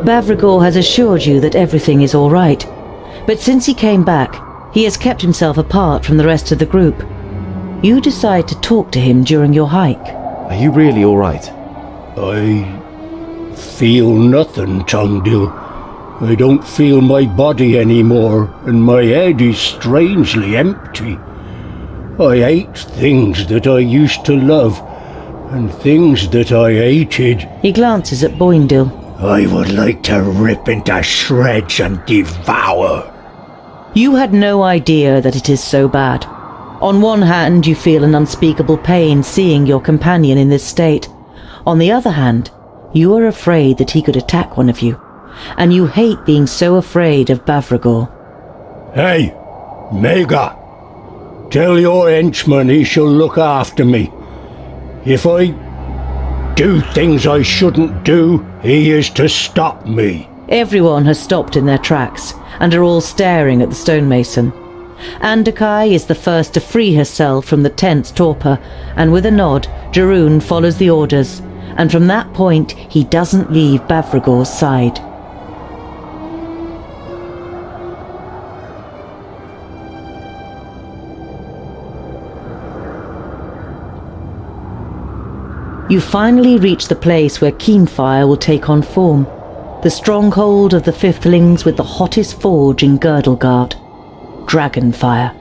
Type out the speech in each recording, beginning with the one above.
Bavragor has assured you that everything is all right, but since he came back, he has kept himself apart from the rest of the group. You decide to talk to him during your hike. Are you really all right? I feel nothing, Tungdil. I don't feel my body anymore, and my head is strangely empty. I hate things that I used to love, and things that I hated. He glances at Boindil. I would like to rip into shreds and devour. You had no idea that it is so bad. On one hand, you feel an unspeakable pain seeing your companion in this state. On the other hand, you are afraid that he could attack one of you, and you hate being so afraid of Bavragor. Hey, Mega! Tell your henchman he shall look after me. If I do things I shouldn't do, he is to stop me. Everyone has stopped in their tracks and are all staring at the stonemason. Andakai is the first to free herself from the tense torpor, and with a nod, Jaroon follows the orders, and from that point he doesn't leave Bavragor's side. You finally reach the place where Keenfire will take on form, the stronghold of the Fifthlings with the hottest forge in Girdlegard, Dragonfire.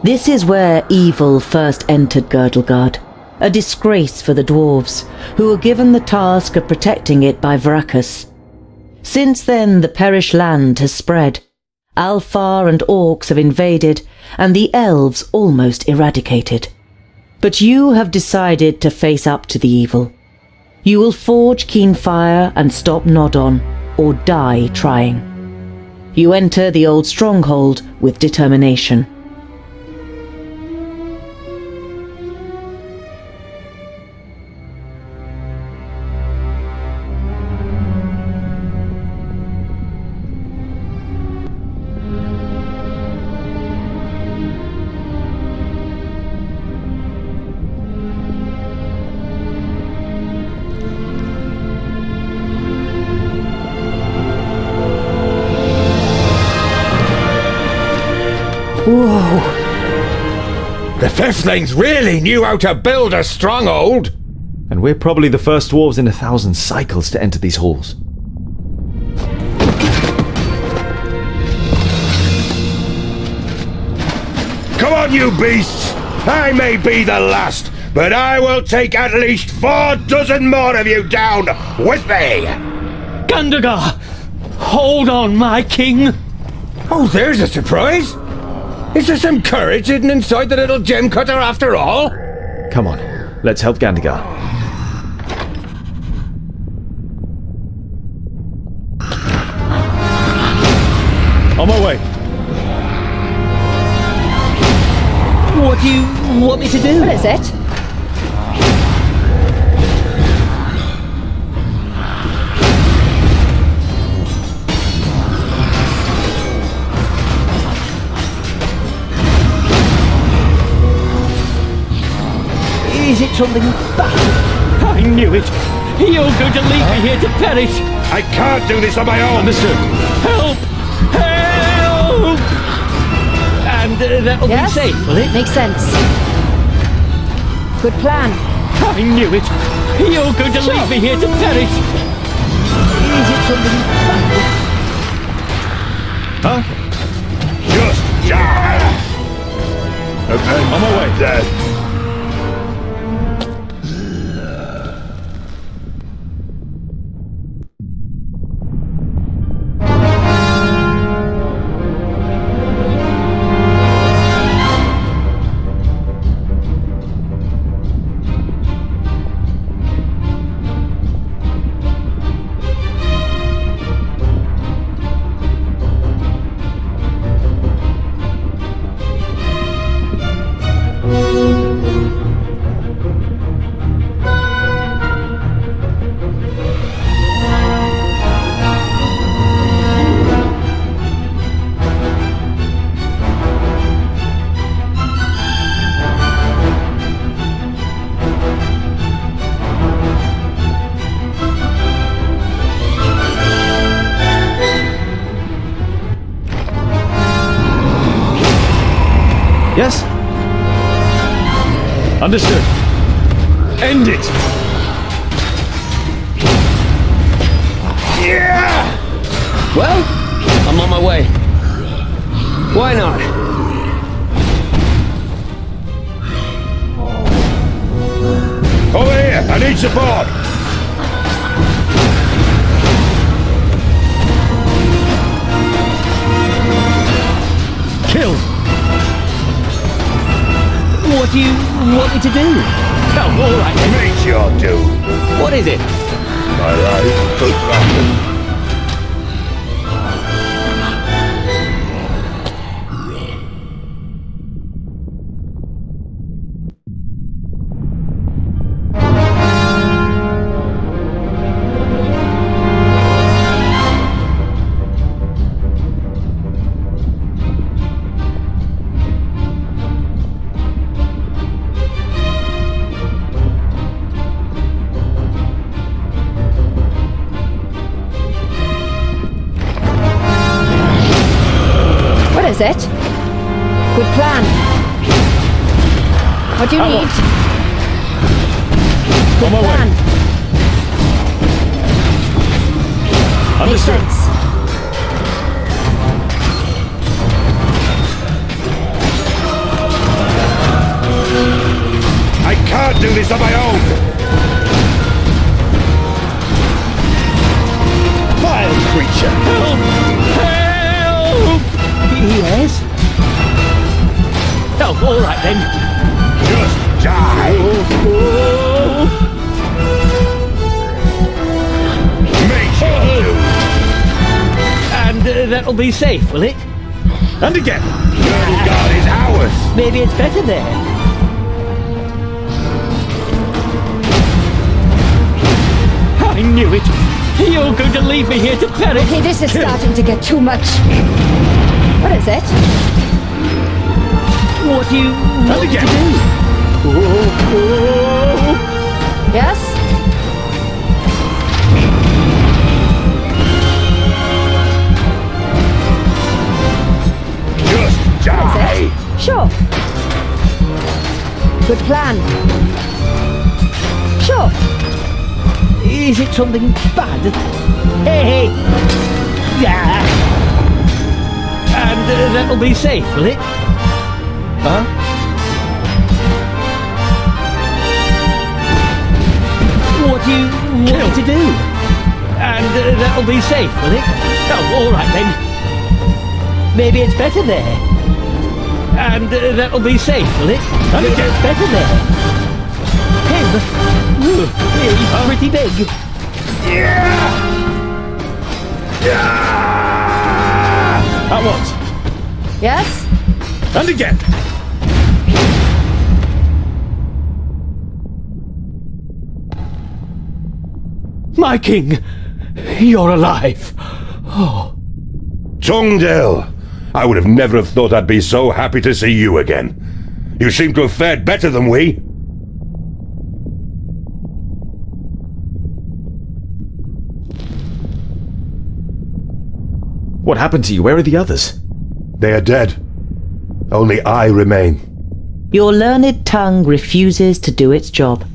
This is where evil first entered Girdlegard, a disgrace for the Dwarves, who were given the task of protecting it by Vrakas. Since then, the perished land has spread. Alfar and Orcs have invaded, and the Elves almost eradicated. But you have decided to face up to the evil. You will forge Keenfire and stop Nodon, or die trying. You enter the old stronghold with determination. Whoa! The Fifthlings really knew how to build a stronghold! And we're probably the first dwarves in 1,000 cycles to enter these halls. Come on, you beasts! I may be the last, but I will take at least 4 dozen more of you down with me! Gundagar! Hold on, my king! Oh, there's a surprise! Is there some courage hidden inside the little gem cutter after all? Come on, let's help Gandagar. On my way. What do you want me to do? What is it? Is it something bad? I knew it! You're going to leave me here to perish! I can't do this on my own! Understood. Help! Help! And that'll Yes? be safe, will it? Makes sense. Good plan. I knew it! You're going to leave me here to perish! Is it something bad? Huh? Just die! Okay, On my way. Dead. Thank you. Yes? Understood. End it! Yeah! Well, I'm on my way. Why not? Over here! I need support! Kill! What do you want me to do? Oh, all right then. Meet your doom! What is it? My life, good practice. What is it? Good plan. What do you need? On my way. Plan. Makes Understood. sense. I can't do this on my own! Vile creature! Help! Help! Yes? Oh, all right then. Just die! Oh. Meet your doom! And that'll be safe, will it? And again! God is ours! Maybe it's better there. I knew it. You're going to leave me here to perish. Okay, this is starting to get too much. What is it? What do you want me to again. do? Oh. Yes? Just die! Sure. Good plan. Sure. Is it something bad? Hey! Yeah! And that'll be safe, will it? Huh? What do you want me to do? And that'll be safe, will it? Oh, all right then. Maybe it's better there. And that'll be safe, will it? And Maybe again. it's better there. Him? Ooh, he's pretty big. At once. Yes? And again. My king! You're alive! Tungdale! I would have never have thought I'd be so happy to see you again. You seem to have fared better than we. What happened to you? Where are the others? They are dead. Only I remain. Your learned tongue refuses to do its job.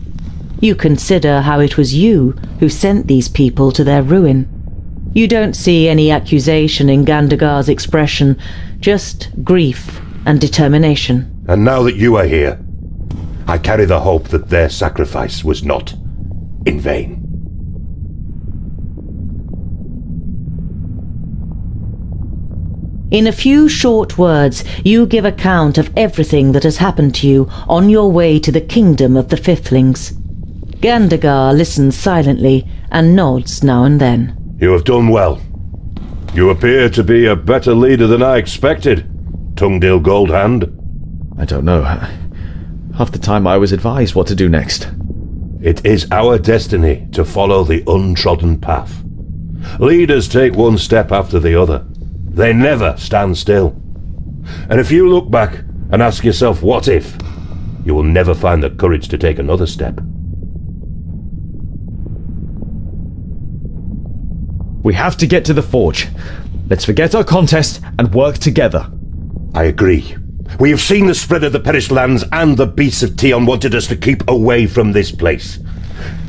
You consider how it was you who sent these people to their ruin. You don't see any accusation in Gandagar's expression, just grief and determination. And now that you are here, I carry the hope that their sacrifice was not in vain. In a few short words, you give account of everything that has happened to you on your way to the kingdom of the Fifthlings. Gandagar listens silently and nods now and then. You have done well. You appear to be a better leader than I expected, Tungdale Goldhand. I don't know. Half the time I was advised what to do next. It is our destiny to follow the untrodden path. Leaders take one step after the other. They never stand still. And if you look back and ask yourself, what if, you will never find the courage to take another step. We have to get to the forge. Let's forget our contest and work together. I agree. We have seen the spread of the perished lands, and the beasts of Tion wanted us to keep away from this place.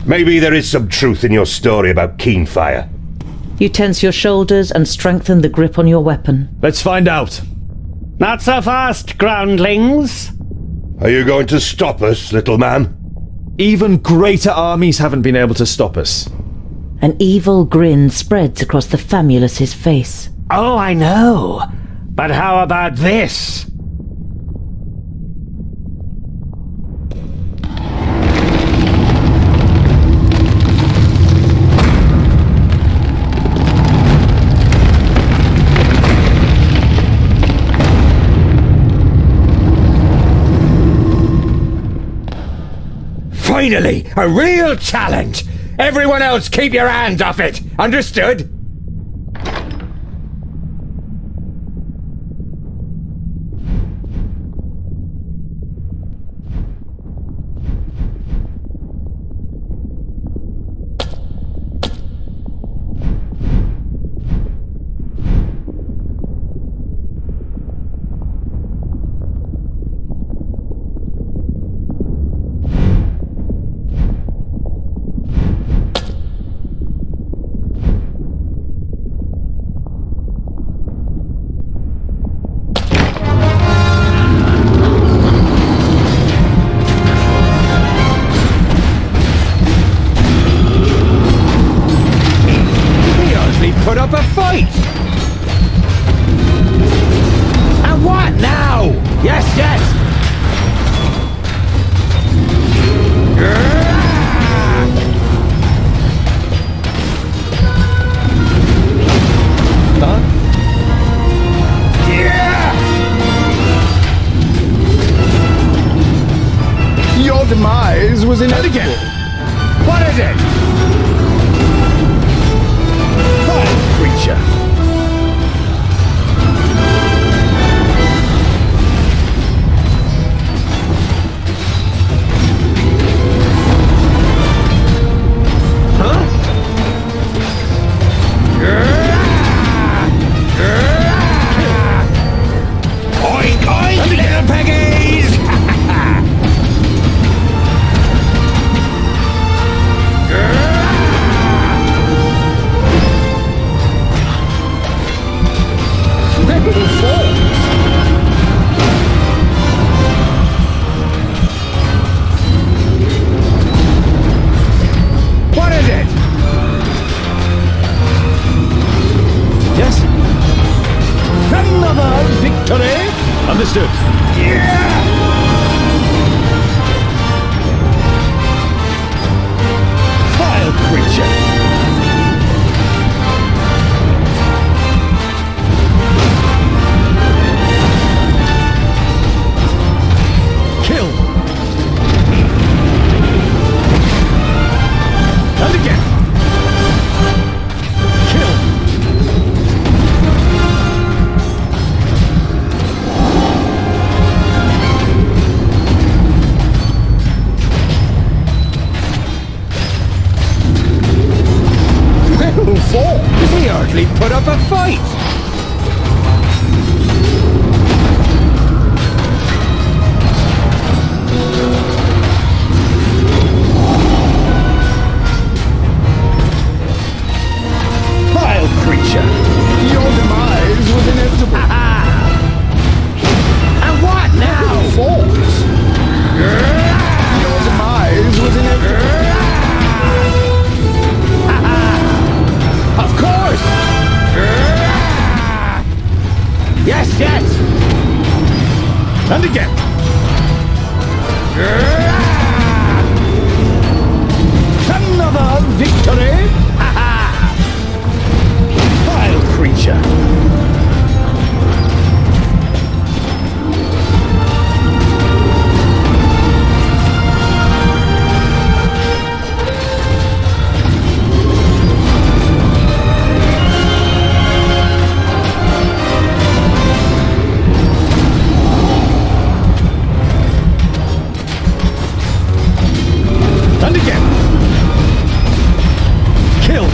Maybe there is some truth in your story about Keenfire. You tense your shoulders and strengthen the grip on your weapon. Let's find out. Not so fast, groundlings. Are you going to stop us, little man? Even greater armies haven't been able to stop us. An evil grin spreads across the Famulus's face. Oh, I know. But how about this? Finally, a real challenge! Everyone else keep your hands off it! Understood? Put up a fight! And what now? Yes, yes! Huh? Yeah! Your demise was inevitable. What is it? Creature. Oink, oink, little piggies! What is it? Yes? Another victory? Understood. Yeah! Vile creature! Kill. And again! Kill. Who for? We hardly put up a fight! Vile creature! Your demise was inevitable. And what now? Falls. Your demise was inevitable. Of course! Yes, yes! And again. Another victory! Vile creature! And again. Kill.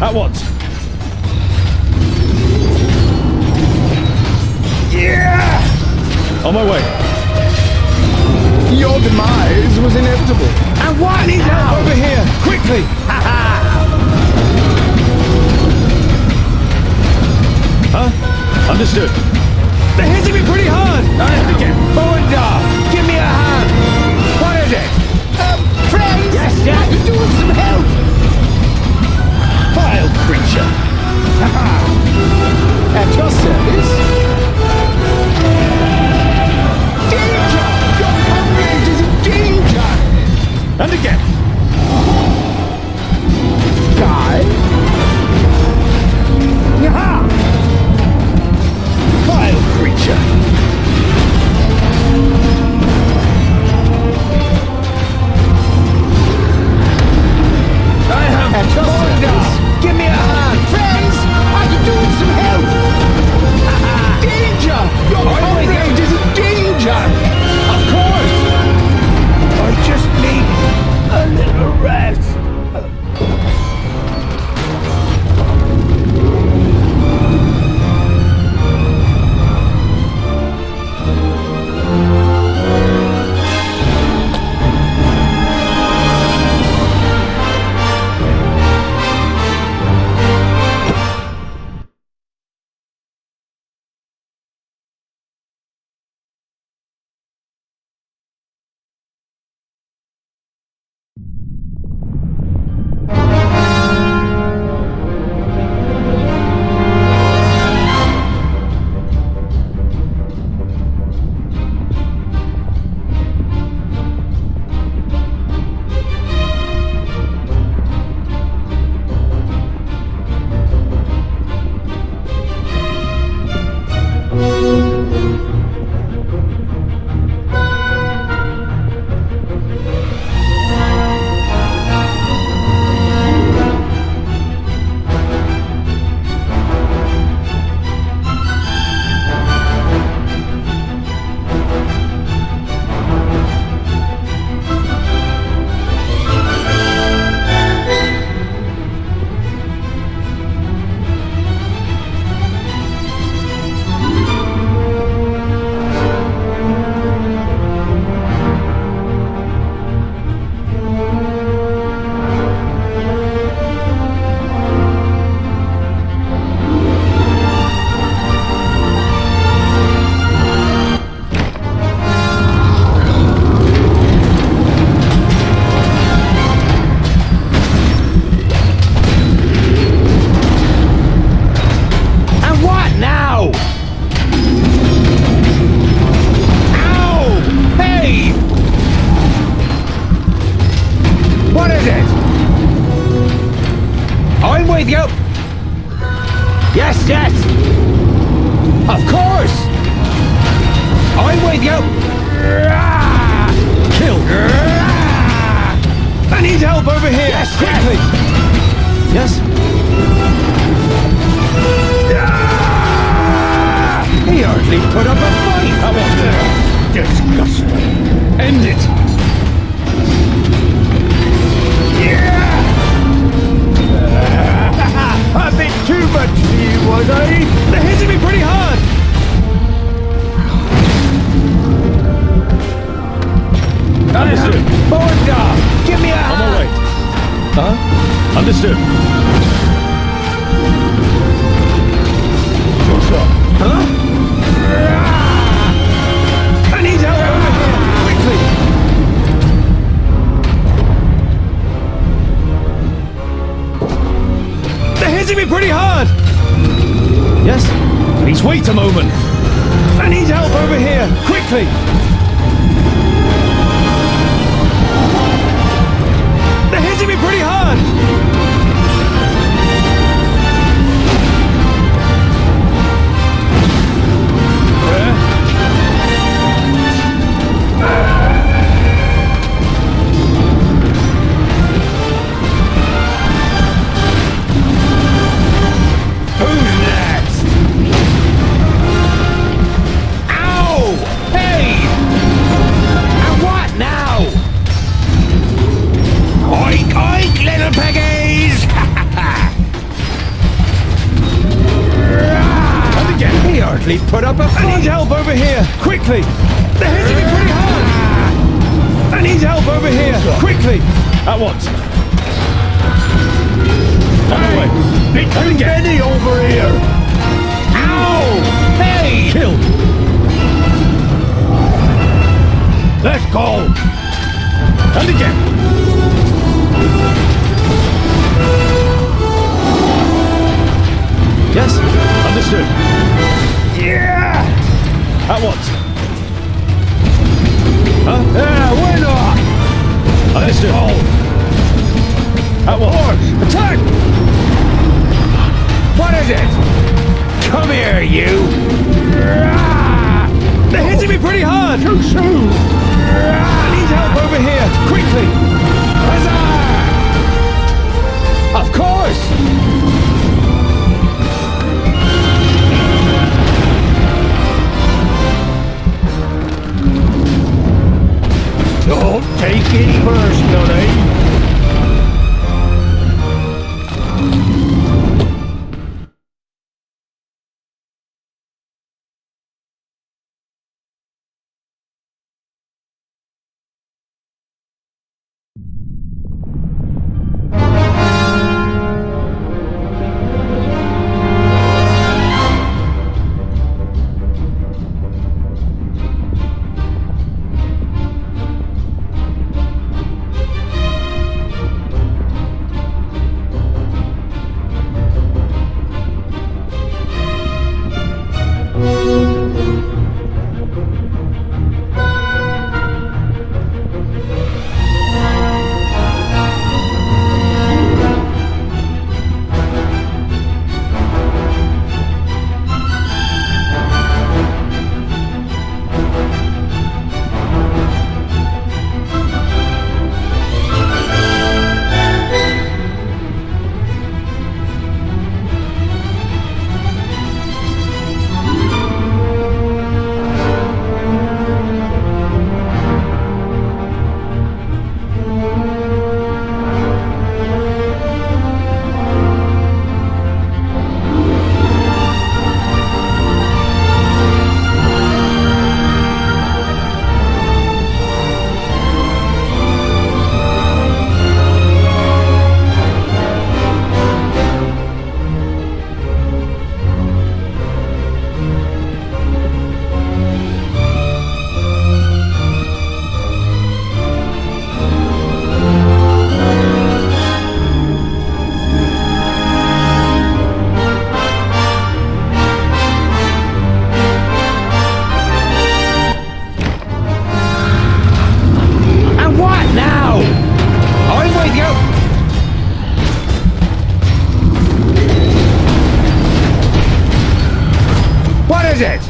At once. Yeah! On my way. Your demise was inevitable. And what Need help now? over here! Quickly! Huh? Understood. They're hitting me pretty hard! Bowen, give me a hand. What is it? Friends! Yes, I yes. could do with some help! Vile creature. At your service. Danger! Your comrade is in danger! And again! Die. Yaha! Vile creature. I have At your service. Give me a hand. Friends! I could do with some help! Danger! Your comrade is in danger! Of course. I just need a little rest. with you! Yes, yes! Of course! I'm with you! Kill! I need help over here! Yes, quickly! Yes? He hardly put up a fight! Come on there! Disgusting! End it! A bit too much for you, was I? They're hitting me pretty hard! Understood. Forward down! Give me a hand! On my way. Huh? Understood. What's up? Huh? I need help over here! Quickly! They're hitting me pretty hard! Yes? Please wait a moment! I need help over here! Quickly! They're hitting me pretty hard! Who's next? Ow! Hey! And what now? Oink, oink, little piggy! bravely put up a fight. I need help over here, quickly! They're hitting me pretty hard! I need help over here, quickly! At once! Hey, it's too many over here! Ow! Hey! Killed! Let's go! And again! Yes, understood. Yeah! At once. Huh? Yeah, why not? Understood. At once. Attack! What is it? Come here, you! They're hitting me pretty hard! Too soon! I need help over here, quickly! Huzzah! Of course! Don't take it personally. is it?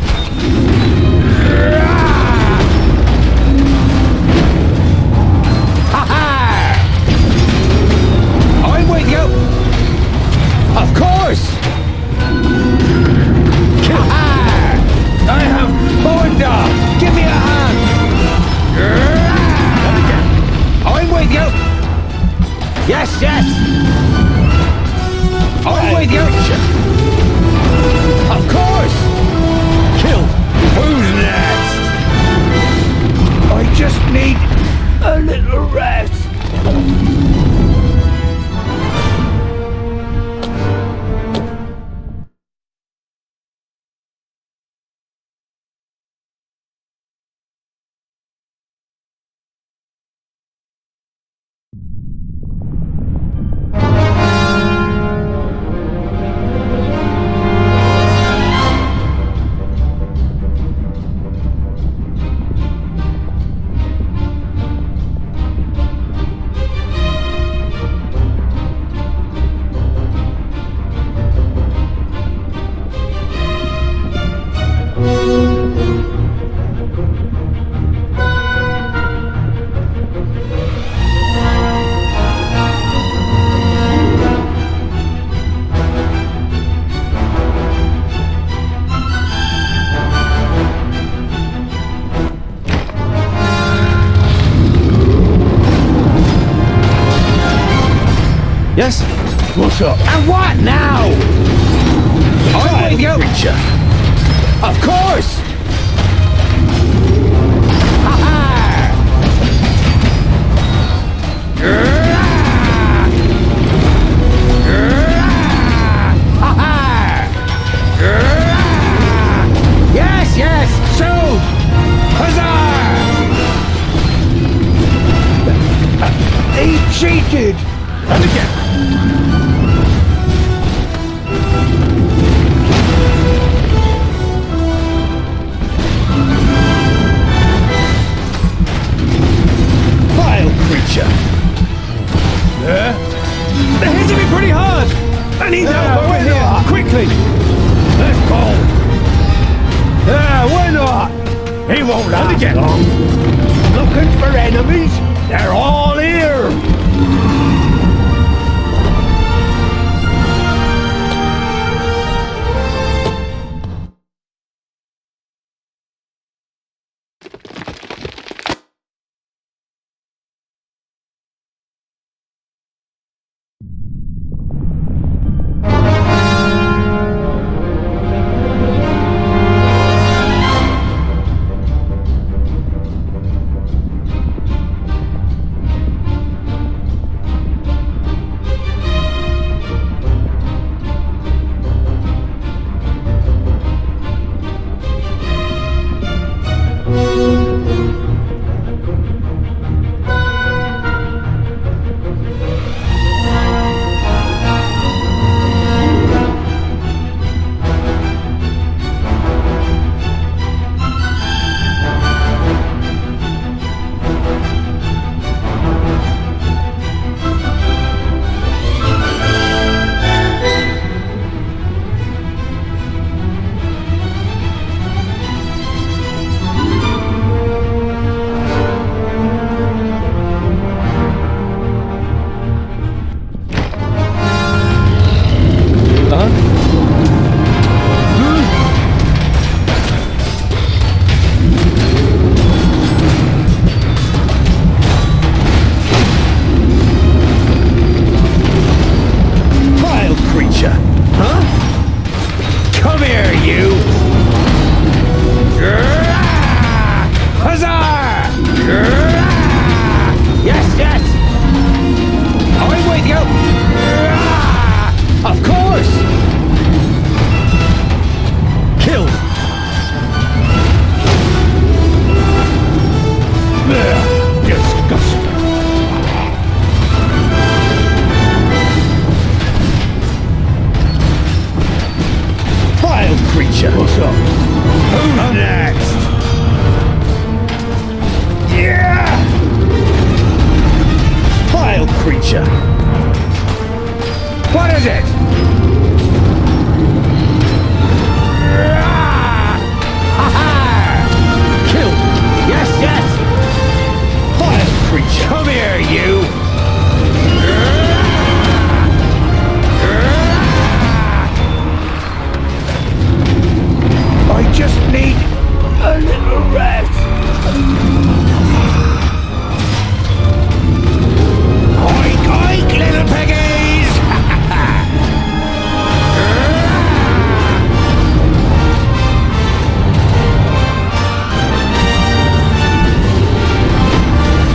Ha-ha! I'm with you! Of course! Ha-ha! I have thunder! Give me a hand! I'm with you! Yes, yes! I'm with you! Of course! Kill! Who's next? I just need a little rest. Yes? What's up? And what now? I'm with you! Creature. Of course! Yes, yes! Shoot! Huzzah! He cheated! And again. Vile creature. They're hitting me pretty hard. I need help over here, quickly. Let's go. Why not? He won't last again. long. Looking for enemies? They're all here! creature. What's up? Who's next? Yeah! Vile creature. What is it? Kill. Yes, yes. Vile creature. Come here, you. I just need a little rest. Oink, oink, little piggies!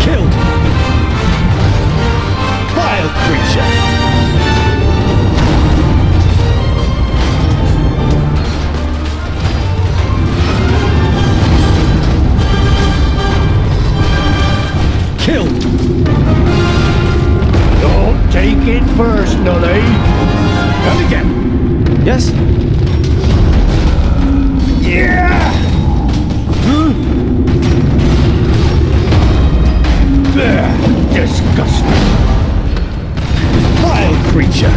Kill! Vile creature! Kill! Don't take it personally. And again. Yes? Yeah! Disgusting. Vile creature.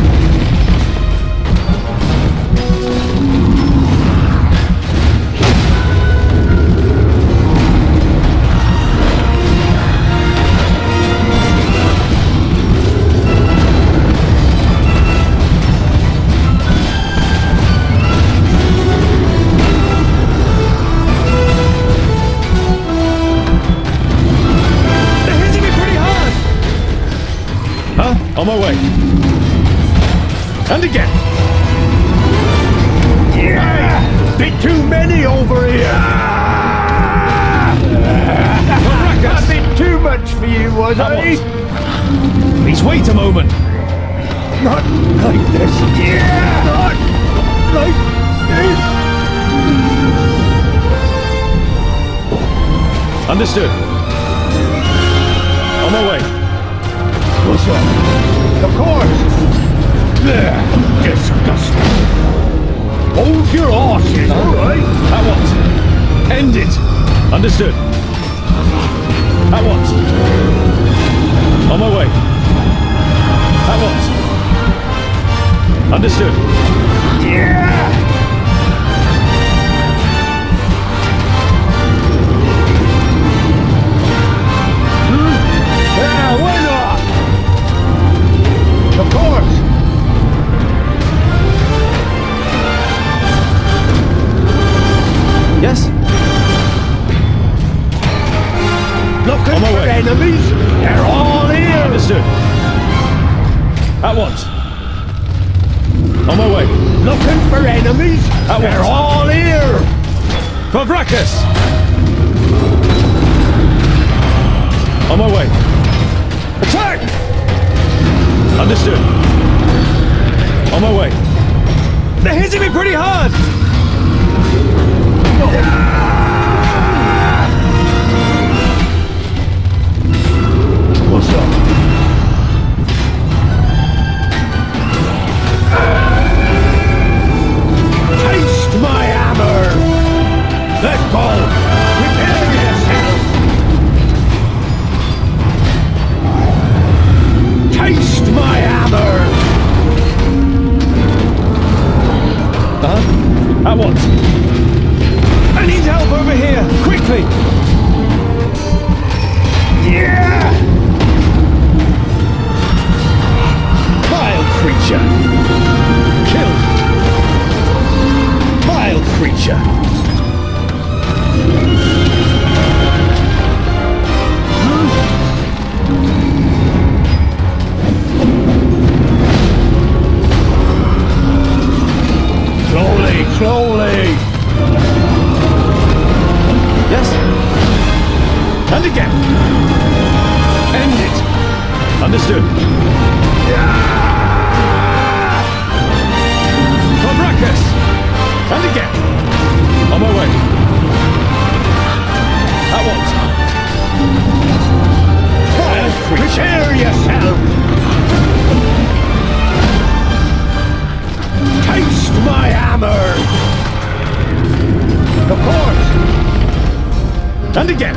On my way. And again. Yeah! Bit too many over here. A bit too much for you, was I? Please wait a moment. Not like this. Yeah! Not like this. Understood. On my way. What's up? Of course. Disgusting. Hold your horses, all right? At once. End it. Understood. At once. On my way. At once. Understood. Yeah! Yeah, why not? Of course. Yes? Looking On my for way. enemies? They're all here. Understood. At once. On my way. Looking for enemies? At They're once. all here. For Vracus! On my way. Attack! Understood. On my way. They're hitting me pretty hard! What's up? Taste my hammer! Let's go! Prepare yourself! Taste my hammer! At once. I need help over here! Quickly! Yeah! Vile creature! Killed! Vile creature! Slowly, slowly! Yes? And again! End it! Understood. For Vracus! And again! On my way. At once. Prepare yourself! Taste my hammer! Of course! And again!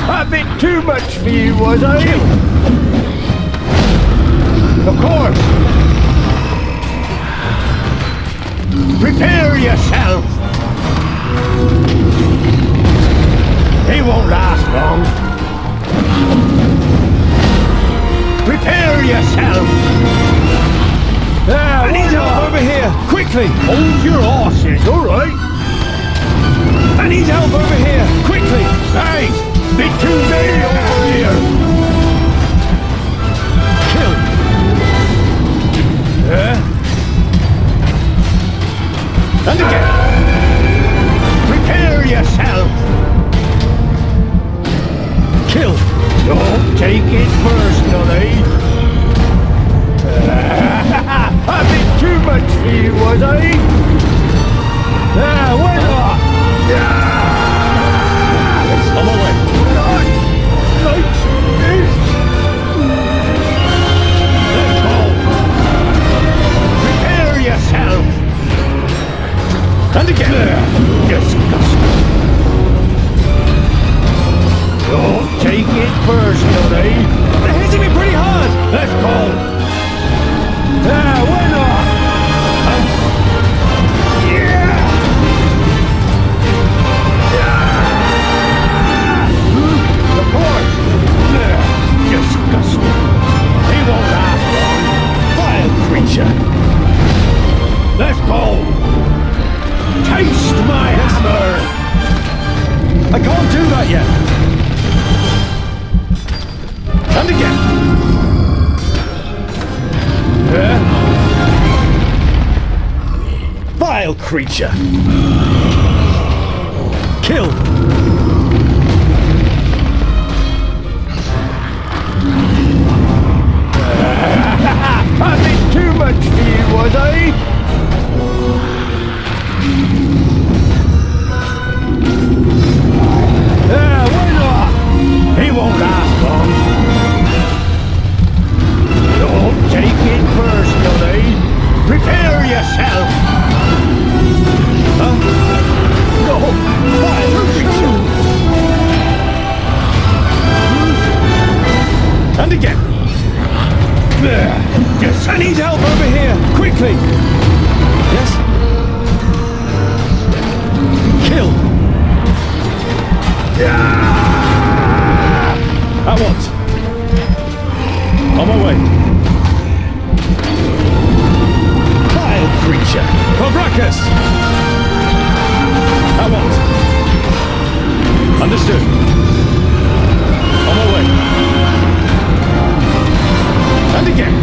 A bit too much for you, was I? Of course! Prepare yourself! He won't last long. Prepare yourself! I need help over here! Quickly! Hold your horses, all right? I need help over here! Quickly! Hey! Bit too many over here! Kill! And again! Prepare yourself! Kill! Don't take it personally. A bit too much for you, was I? Why not? On my way. Not like this. Let's go. Prepare yourself. And again! Disgusting. Don't take it personally. They're hitting me pretty hard! Let's go. Why not? Yeah. Of course. Disgusting. He won't last long. Vile creature. Let's go. Taste my hammer. I can't do that yet! And again! Vile creature! Kill! I did too much for you, was I? Why not? He won't last long. Don't take it personally. Prepare yourself. Huh? No, vile creature. And again! Just I need help over here! Quickly! Yes? Kill! At once! On my way! Vile creature! Kovrakas! At once! Understood! On my way! And again!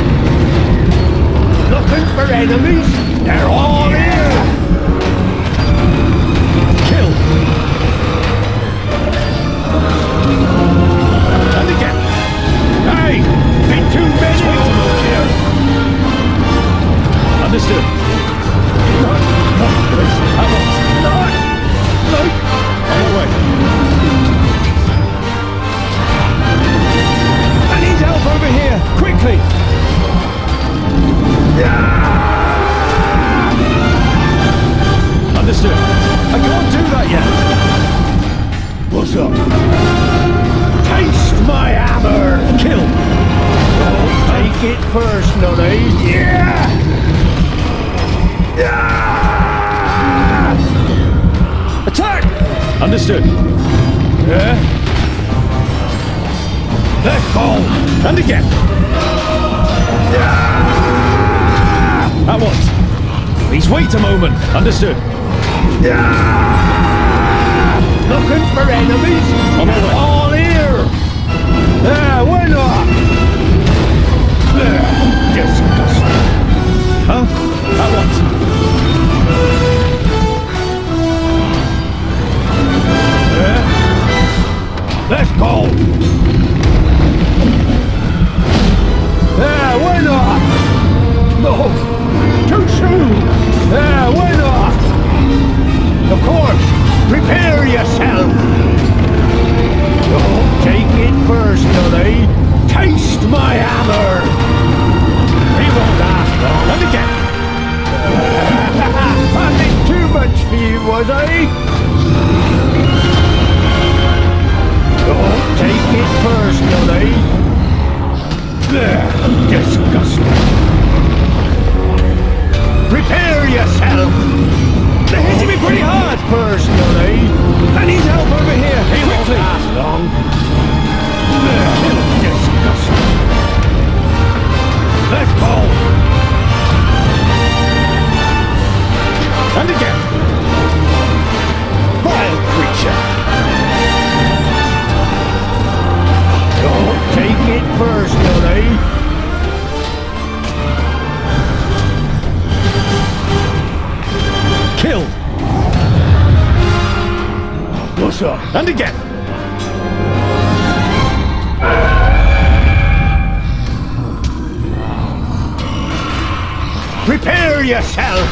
looking for enemies? They're all here. Kill! And again! Hey, been too many here. Understood. At once. On my way. I need help over here! Quickly! Understood. I can't do that yet. What's up? Taste my hammer. Kill. Don't take it personally. Attack! Understood. Let's go. And again. At once. Please wait a moment. Understood. Looking for enemies? On my way. All here. Why not? Disgusting. Huh? At once. Let's go. Why not? No, too soon. Why not? Of course, prepare yourself. Don't take it personally. Taste my hammer. He won't last long. And again. I did too much for you, was I? Don't take it personally. Disgusting. Prepare yourself. They're hitting me pretty hard. Personally. I need help over here. He won't Quickly. last long. Disgusting. Let's go. And again. Vile creature. Don't take it personally. Kill. What's up? And again. Prepare yourself.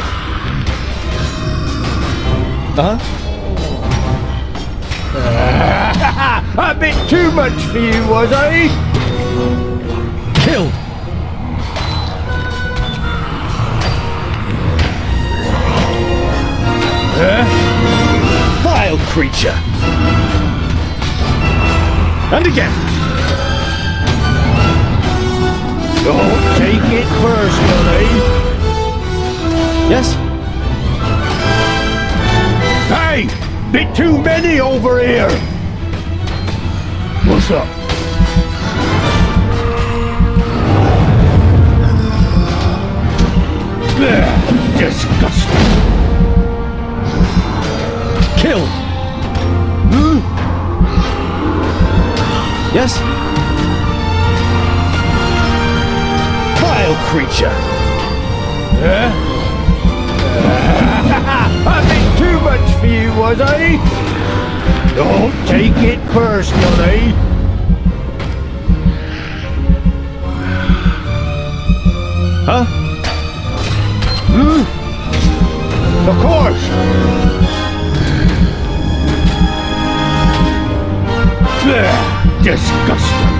A bit too much for you, was I? Kill. Vile creature. And again. Don't take it personally. Yes? Hey! Bit too many over here! What's up? Disgusting. Kill. Yes? Vile creature. was I? Don't take it personally. Huh? Of course. Ugh, disgusting.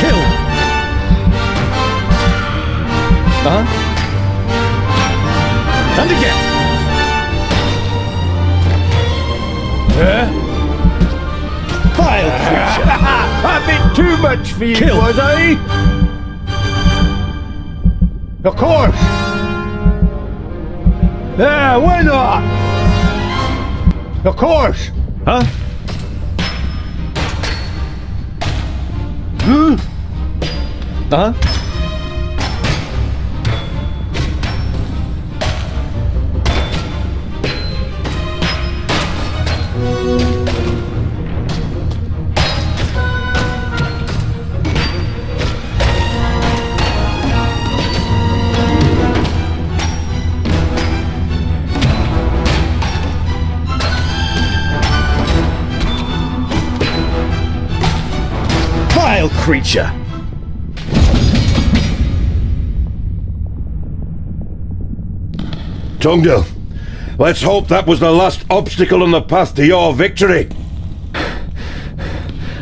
Kill! Huh? And again! Vile creature. A bit too much for you, Kill. was I? Of course. Yeah, why not? Of course. Huh? Huh? Vile creature! Tungdil, let's hope that was the last obstacle on the path to your victory.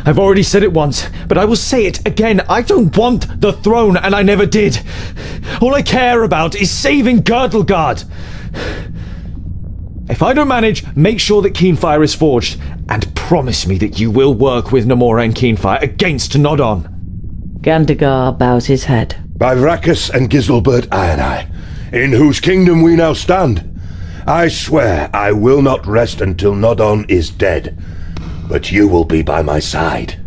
I've already said it once, but I will say it again. I don't want the throne, and I never did. All I care about is saving Girdlegard. If I don't manage, make sure that Keenfire is forged, and promise me that you will work with Namora and Keenfire against Nodon. Gandagar bows his head. By Vrakas and Giselbert Ironeye, in whose kingdom we now stand, I swear I will not rest until Nodon is dead, but you will be by my side.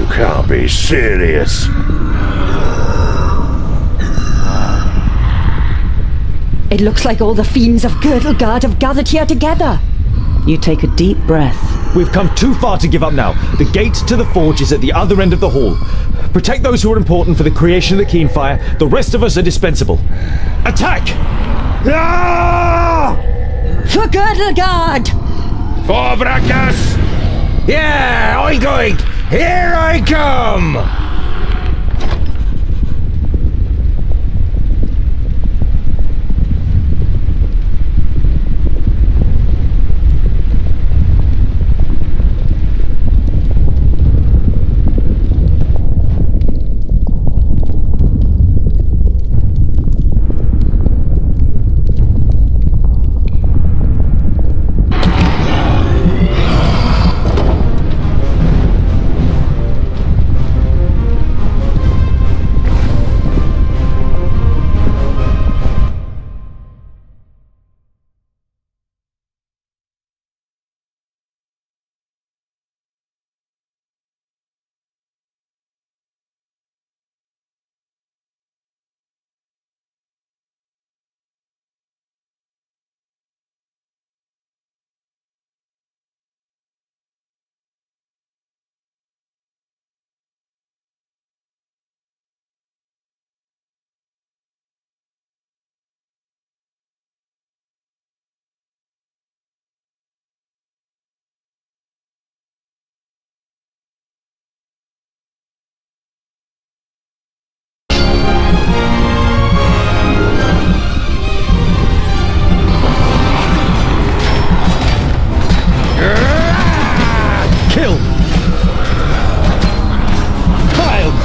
Can't be serious. It looks like all the fiends of Girdlegard have gathered here together. You take a deep breath. We've come too far to give up now. The gate to the forge is at the other end of the hall. Protect those who are important for the creation of the Keenfire. The rest of us are dispensable. Attack! Ah! For Girdlegard! For Vrakas! Yeah, I'm going! Here I come!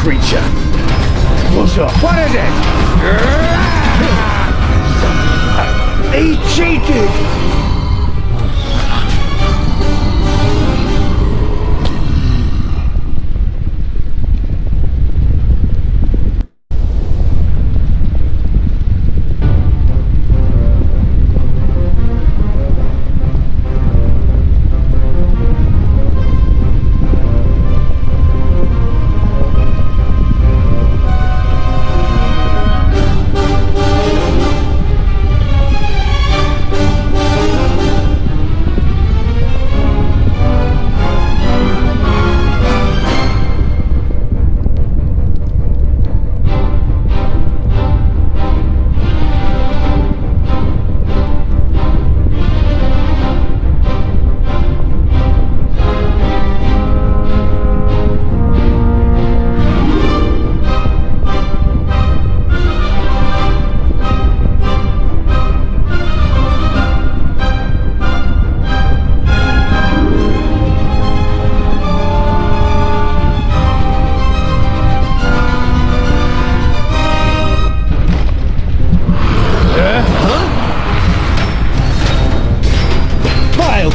creature! What's up? What is it? He cheated!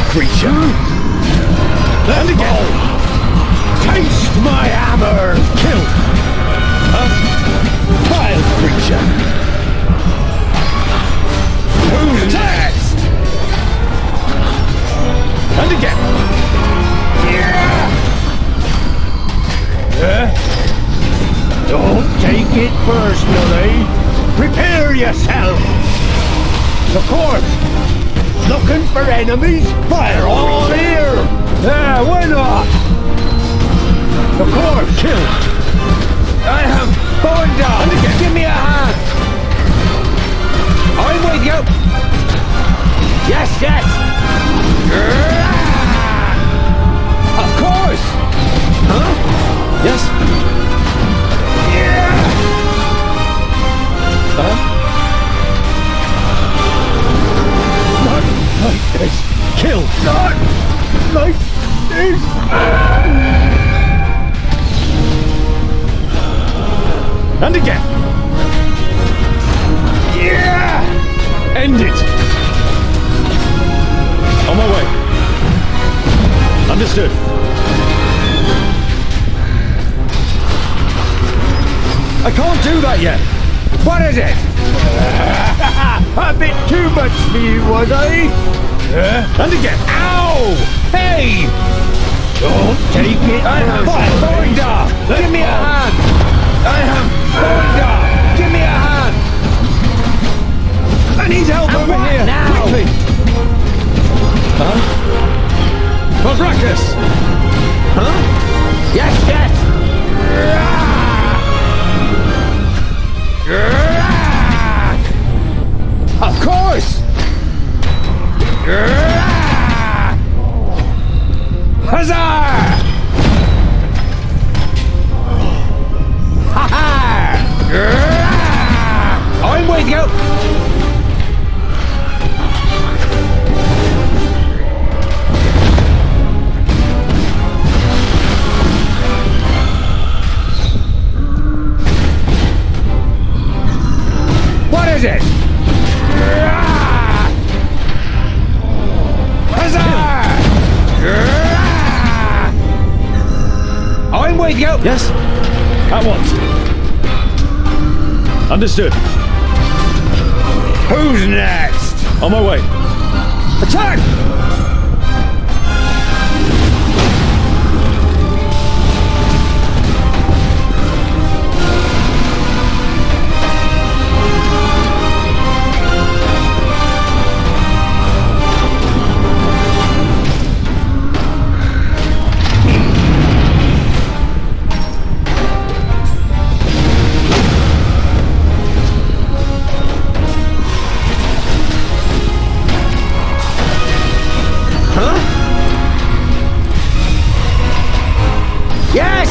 Creature! And again! Taste my hammer! Kill! Vile creature! Who's next? And again! Don't take it personally! Prepare yourself! Of course! Looking for enemies? Fire all here! Yeah, why not? Of course, kill! I am going down! Give me a hand! I'm with you! Yes, yes! Of course! Huh? Yes? Yeah! Huh? Like this. Kill! Not like this. And again! Yeah! End it! On my way. Understood. I can't do that yet! What is it? A bit too much for you, was I? And again! Ow! Hey! Don't take it. I am going down. Give me a hand. I am going down. Give me a hand. I need help over what here! now? Quickly! Huh? Pavracus! Huh? Yes, yes. Of course. Huzzah! Ha ha! I'm with you. What is it? Huzzah! I'm with you. Yes? At once. Understood. Who's next? On my way. Attack!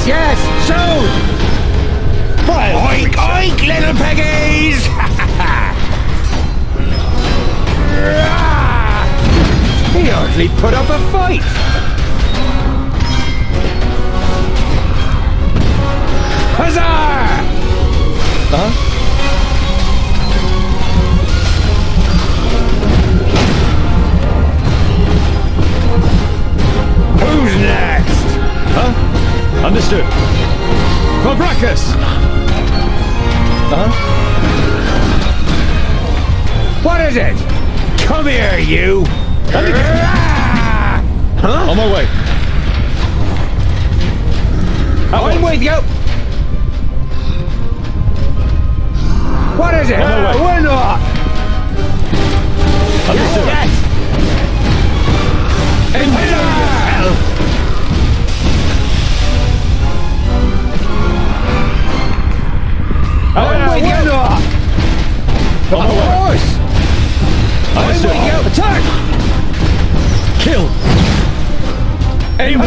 Yes, soon! Oink, oink, little piggies! He hardly put up a fight! Pavrakas! What is it? Come here, you! Huh? On my way. I'm with you! What is it? On my way. We're not! Understood. Yes! Enjoy yourself! I'm with you! On my Of way. course! I'm Understood. with you! Attack! Kill! Aim it!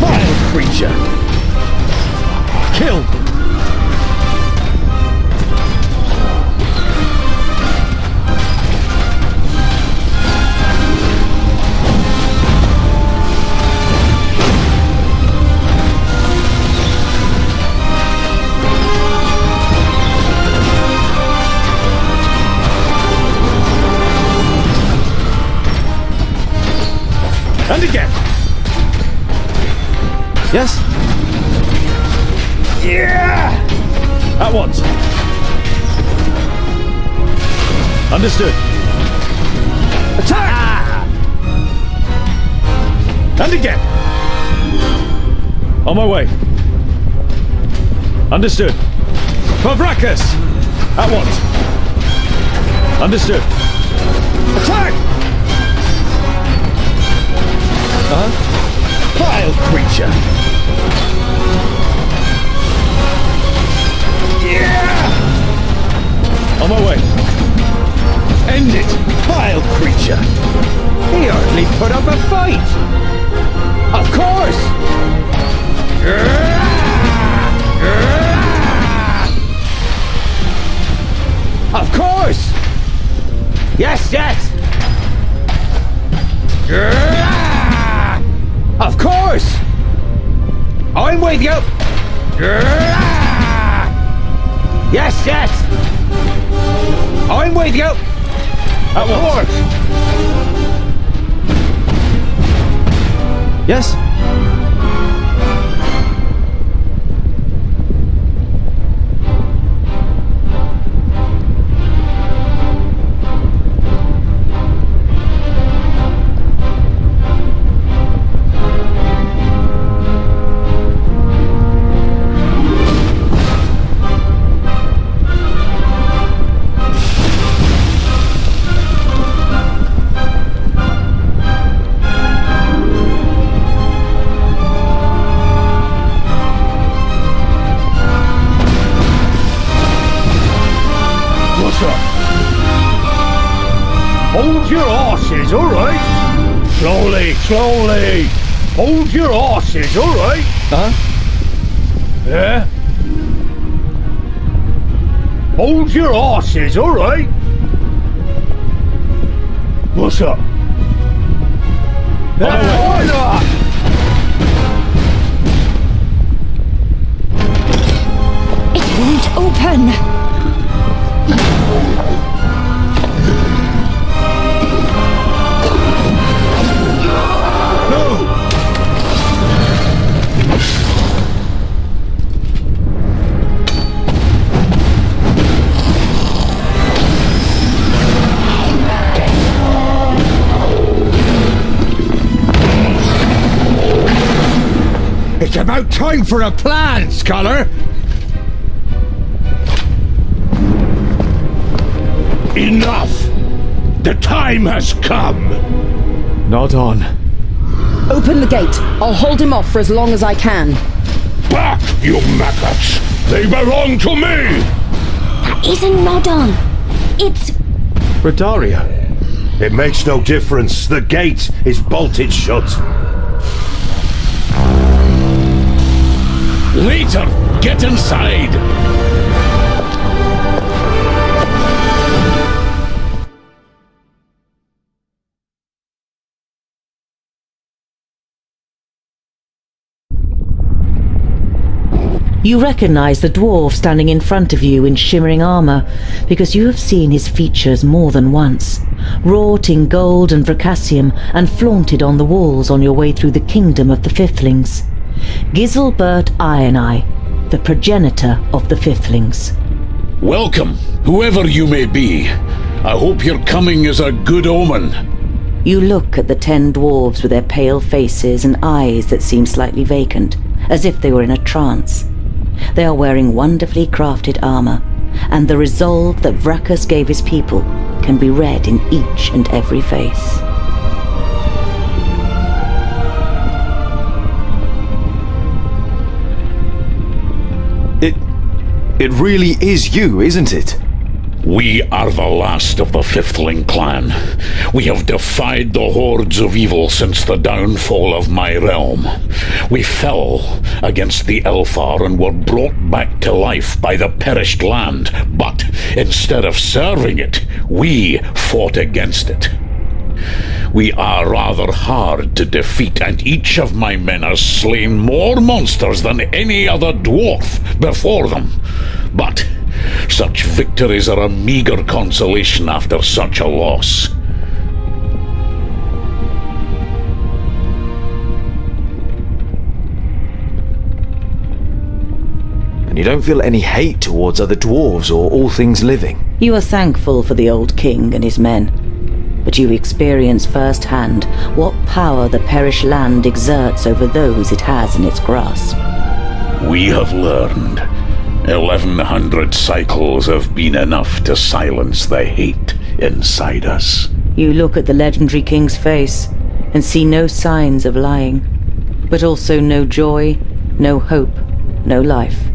Vile creature! Kill! And again! Yes? Yeah! At once. Understood. Attack! And again. On my way. Understood. Pavrakas! At once. Understood. Attack! Vile creature! Yeah! On my way. End it! Vile creature! He hardly put up a fight! Of course! Of course! Yes, yes! Of course! I'm with you! Yes, yes! I'm with you! At once. Yes? Hold your horses, all right? Slowly, slowly. Hold your horses, all right? Yeah? Hold your horses, all right? What's up? Why not? It won't open. It's about time for a plan, Scholar! Enough! The time has come! Not on. Open the gate. I'll hold him off for as long as I can. Back, you maggots! They belong to me! That isn't Nodon. It's... Radaria. It makes no difference. The gate is bolted shut. Later, get inside! You recognize the dwarf standing in front of you in shimmering armor, because you have seen his features more than once, wrought in gold and vercassium and flaunted on the walls on your way through the kingdom of the Fifthlings. Giselbert Ironeye, the progenitor of the Fifthlings. Welcome, whoever you may be. I hope your coming is a good omen. You look at the 10 dwarves with their pale faces and eyes that seem slightly vacant, as if they were in a trance. They are wearing wonderfully crafted armor, and the resolve that Vracus gave his people can be read in each and every face. It really is you, isn't it? We are the last of the Fifthling clan. We have defied the hordes of evil since the downfall of my realm. We fell against the Elfar and were brought back to life by the perished land, but instead of serving it, we fought against it. We are rather hard to defeat, and each of my men has slain more monsters than any other dwarf before them. But such victories are a meager consolation after such a loss. And you don't feel any hate towards other dwarves or all things living? You are thankful for the old king and his men, but you experience firsthand what power the perished land exerts over those it has in its grasp. We have learned 1100 cycles have been enough to silence the hate inside us. You look at the legendary king's face and see no signs of lying, but also no joy, no hope, no life.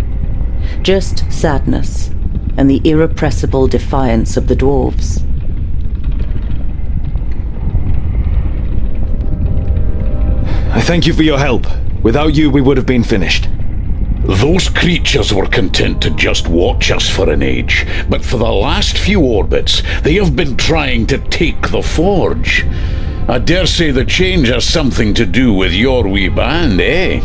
Just sadness and the irrepressible defiance of the dwarves. I thank you for your help. Without you, we would have been finished. Those creatures were content to just watch us for an age, but for the last few orbits, they have been trying to take the forge. I dare say the change has something to do with your wee band, eh?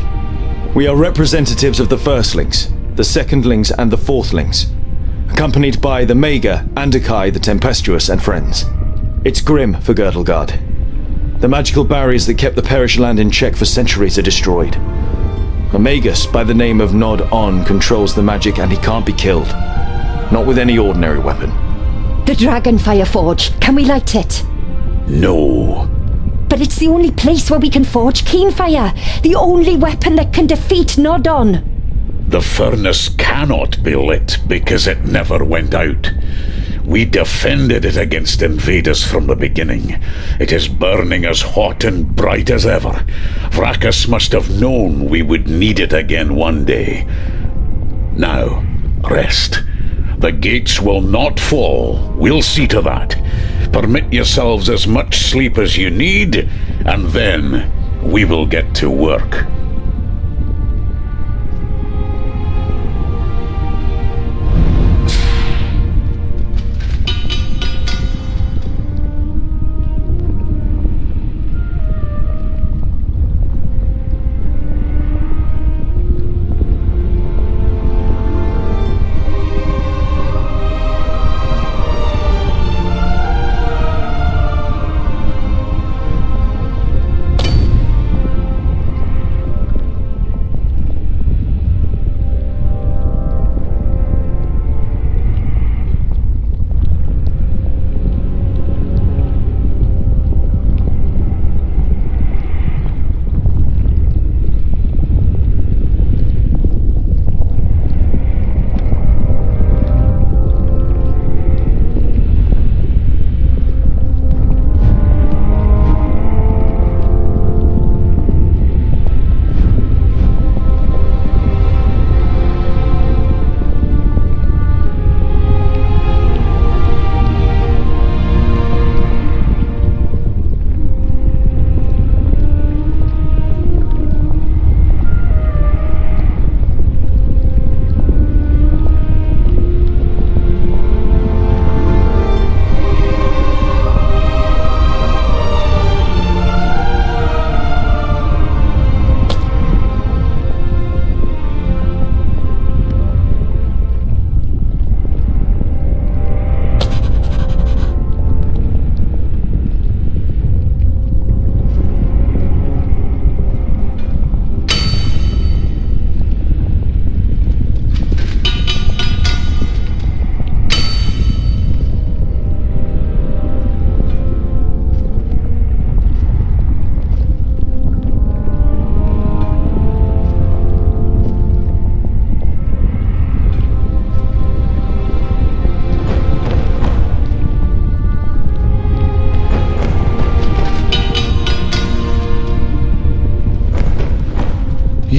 We are representatives of the Firstlings, the Secondlings and the Fourthlings, accompanied by the Mager, Andakai the Tempestuous and friends. It's grim for Girdlegard. The magical barriers that kept the perished land in check for centuries are destroyed. A Magus by the name of Nod On controls the magic, and he can't be killed. Not with any ordinary weapon. The Dragonfire Forge. Can we light it? No. But it's the only place where we can forge Keenfire. The only weapon that can defeat Nodon. The furnace cannot be lit because it never went out. We defended it against invaders from the beginning. It is burning as hot and bright as ever. Vracus must have known we would need it again one day. Now, rest. The gates will not fall. We'll see to that. Permit yourselves as much sleep as you need, and then we will get to work.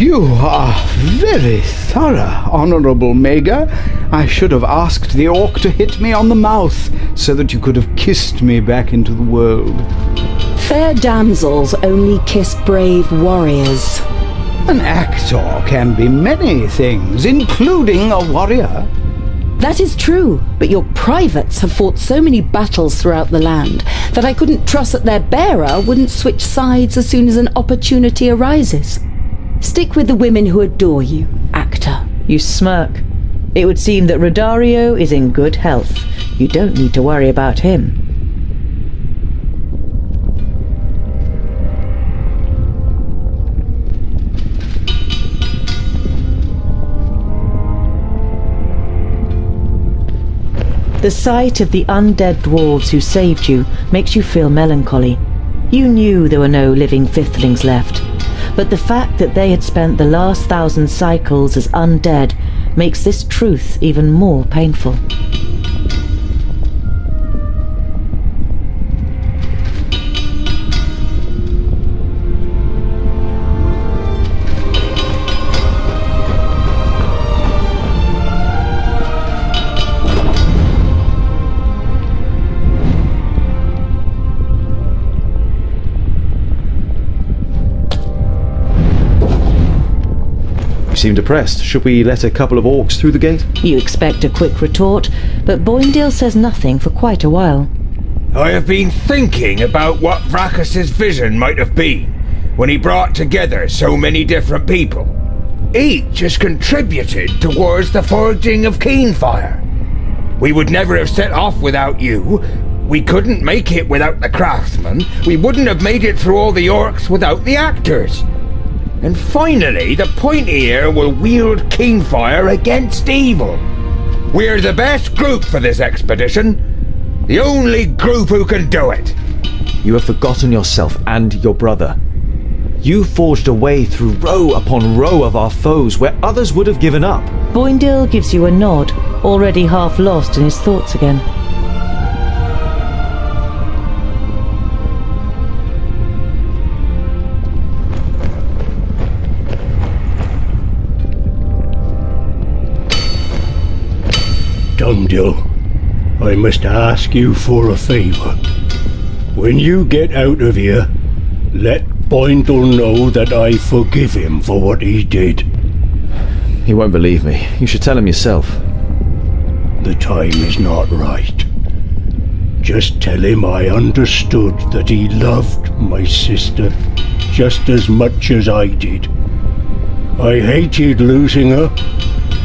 You are very thorough, Honorable Mager. I should have asked the orc to hit me on the mouth so that you could have kissed me back into the world. Fair damsels only kiss brave warriors. An actor can be many things, including a warrior. That is true, but your privates have fought so many battles throughout the land that I couldn't trust that their bearer wouldn't switch sides as soon as an opportunity arises. Stick with the women who adore you, actor. You smirk. It would seem that Rodario is in good health. You don't need to worry about him. The sight of the undead dwarves who saved you makes you feel melancholy. You knew there were no living fifthlings left, but the fact that they had spent the last 1,000 cycles as undead makes this truth even more painful. You seem depressed. Should we let a couple of orcs through the gate? You expect a quick retort, but Boindale says nothing for quite a while. I have been thinking about what Vracus's vision might have been when he brought together so many different people. Each has contributed towards the forging of Keenfire. We would never have set off without you. We couldn't make it without the craftsmen. We wouldn't have made it through all the orcs without the actors. And finally, the pointy ear will wield Keenfire against evil. We're the best group for this expedition. The only group who can do it. You have forgotten yourself and your brother. You forged a way through row upon row of our foes where others would have given up. Boindale gives you a nod, already half lost in his thoughts again. Tungdil, I must ask you for a favour. When you get out of here, let Boindle know that I forgive him for what he did. He won't believe me. You should tell him yourself. The time is not right. Just tell him I understood that he loved my sister just as much as I did. I hated losing her,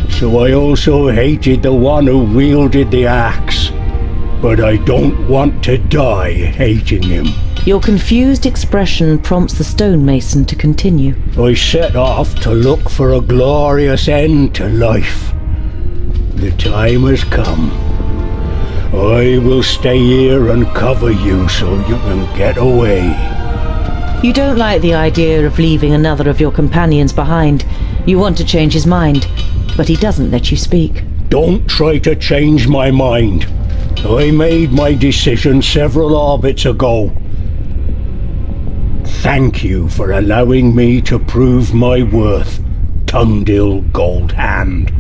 so I also hated the one who wielded the axe. But I don't want to die hating him. Your confused expression prompts the stonemason to continue. I set off to look for a glorious end to life. The time has come. I will stay here and cover you so you can get away. You don't like the idea of leaving another of your companions behind. You want to change his mind, but he doesn't let you speak. Don't try to change my mind. I made my decision several orbits ago. Thank you for allowing me to prove my worth, Tungdil Goldhand.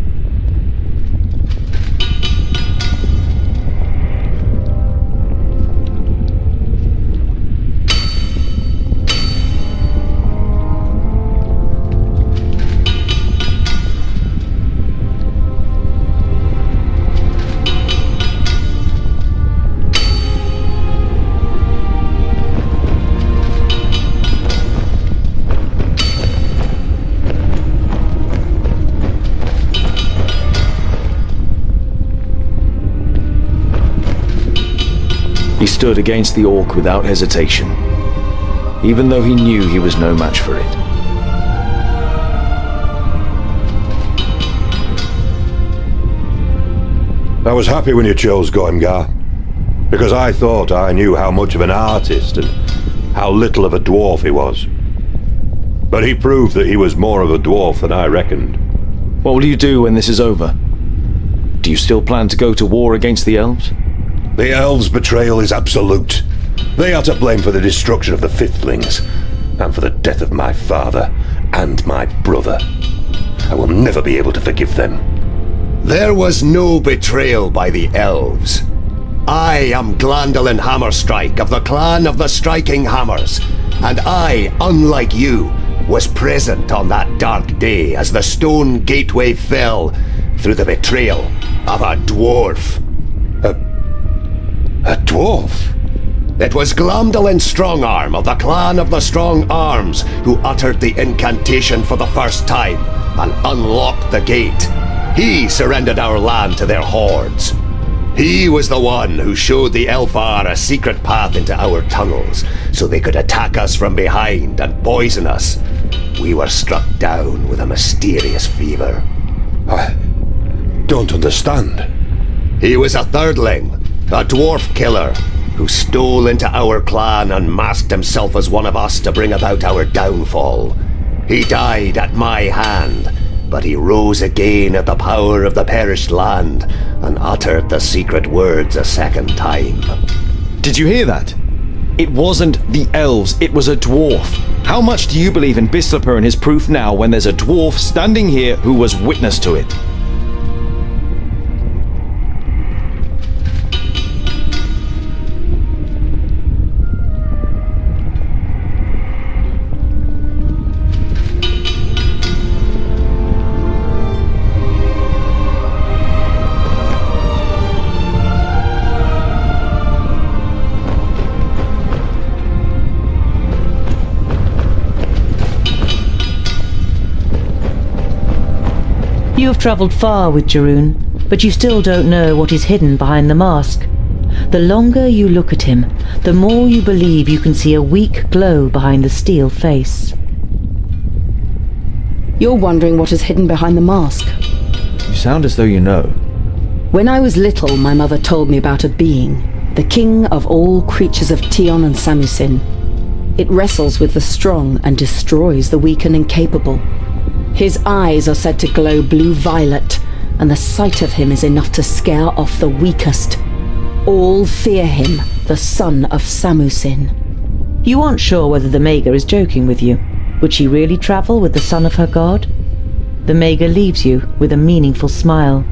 He stood against the orc without hesitation, even though he knew he was no match for it. I was happy when you chose Goimgar, because I thought I knew how much of an artist and how little of a dwarf he was. But he proved that he was more of a dwarf than I reckoned. What will you do when this is over? Do you still plan to go to war against the elves? The elves' betrayal is absolute. They are to blame for the destruction of the Fifthlings, and for the death of my father, and my brother. I will never be able to forgive them. There was no betrayal by the elves. I am Glandolin Hammerstrike of the Clan of the Striking Hammers, and I, unlike you, was present on that dark day as the stone gateway fell through the betrayal of a dwarf. A dwarf? It was Glamdolin Strongarm of the Clan of the Strong Arms who uttered the incantation for the first time and unlocked the gate. He surrendered our land to their hordes. He was the one who showed the Elfar a secret path into our tunnels so they could attack us from behind and poison us. We were struck down with a mysterious fever. I don't understand. He was a thirdling, a dwarf killer, who stole into our clan and masked himself as one of us to bring about our downfall. He died at my hand, but he rose again at the power of the perished land and uttered the secret words a second time. Did you hear that? It wasn't the elves, it was a dwarf. How much do you believe in Bislapur and his proof now when there's a dwarf standing here who was witness to it? You have travelled far with Jeroen, but you still don't know what is hidden behind the mask. The longer you look at him, the more you believe you can see a weak glow behind the steel face. You're wondering what is hidden behind the mask. You sound as though you know. When I was little, my mother told me about a being, the king of all creatures of Tion and Samusin. It wrestles with the strong and destroys the weak and incapable. His eyes are said to glow blue-violet, and the sight of him is enough to scare off the weakest. All fear him, the son of Samusin. You aren't sure whether the Maga is joking with you. Would she really travel with the son of her god? The Maga leaves you with a meaningful smile.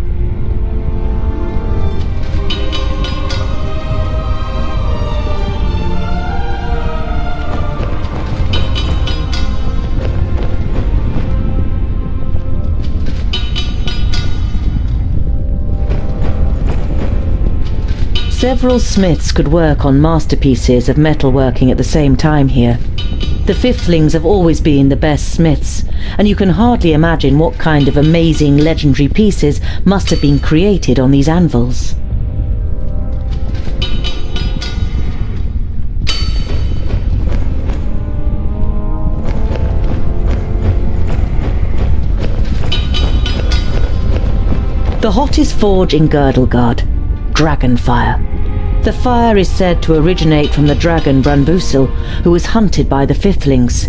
Several smiths could work on masterpieces of metalworking at the same time here. The Fifthlings have always been the best smiths, and you can hardly imagine what kind of amazing legendary pieces must have been created on these anvils. The hottest forge in Girdlegard, Dragonfire. The fire is said to originate from the dragon Branbusil, who was hunted by the Fifthlings.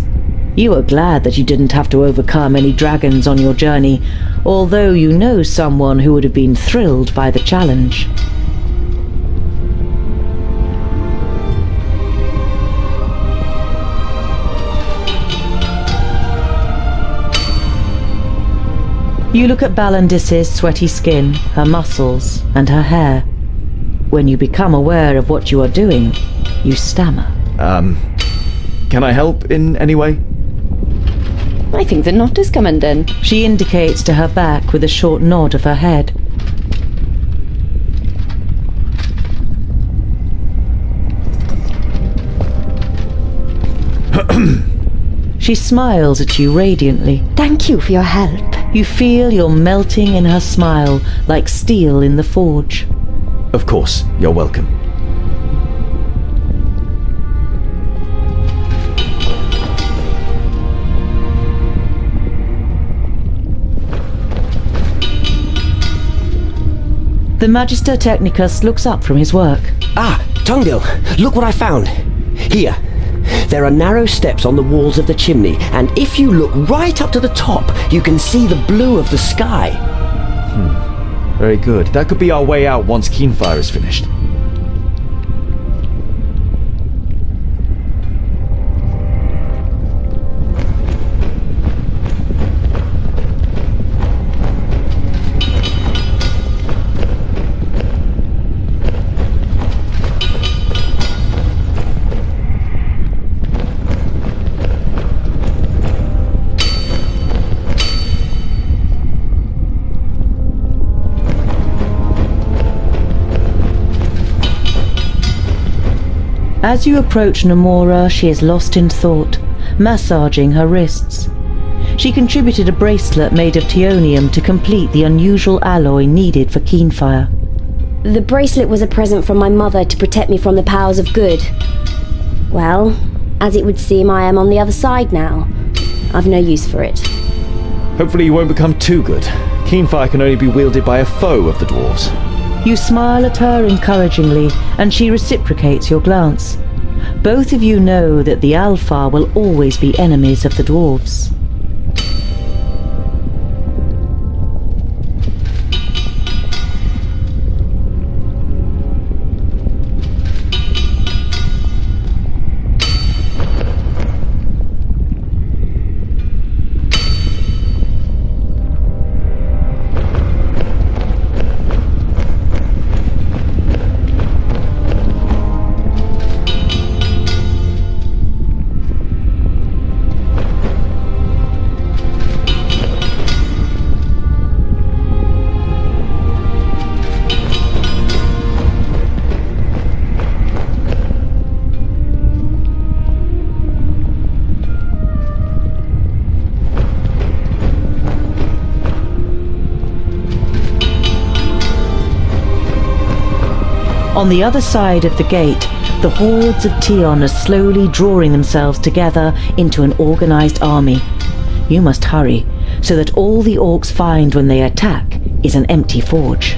You are glad that you didn't have to overcome any dragons on your journey, although you know someone who would have been thrilled by the challenge. You look at Balandis's sweaty skin, her muscles, and her hair. When you become aware of what you are doing, you stammer. Can I help in any way? I think the knot is come undone. She indicates to her back with a short nod of her head. She smiles at you radiantly. Thank you for your help. You feel you're melting in her smile like steel in the forge. Of course, you're welcome. The Magister Technicus looks up from his work. Ah, Tungdil, look what I found. Here. There are narrow steps on the walls of the chimney, and if you look right up to the top, you can see the blue of the sky. Very good. That could be our way out once Keenfire is finished. As you approach Namora, she is lost in thought, massaging her wrists. She contributed a bracelet made of teonium to complete the unusual alloy needed for Keenfire. The bracelet was a present from my mother to protect me from the powers of good. Well, as it would seem, I am on the other side now. I've no use for it. Hopefully you won't become too good. Keenfire can only be wielded by a foe of the dwarves. You smile at her encouragingly, and she reciprocates your glance. Both of you know that the Alpha will always be enemies of the dwarves. On the other side of the gate, the hordes of Tion are slowly drawing themselves together into an organized army. You must hurry, so that all the orcs find when they attack is an empty forge.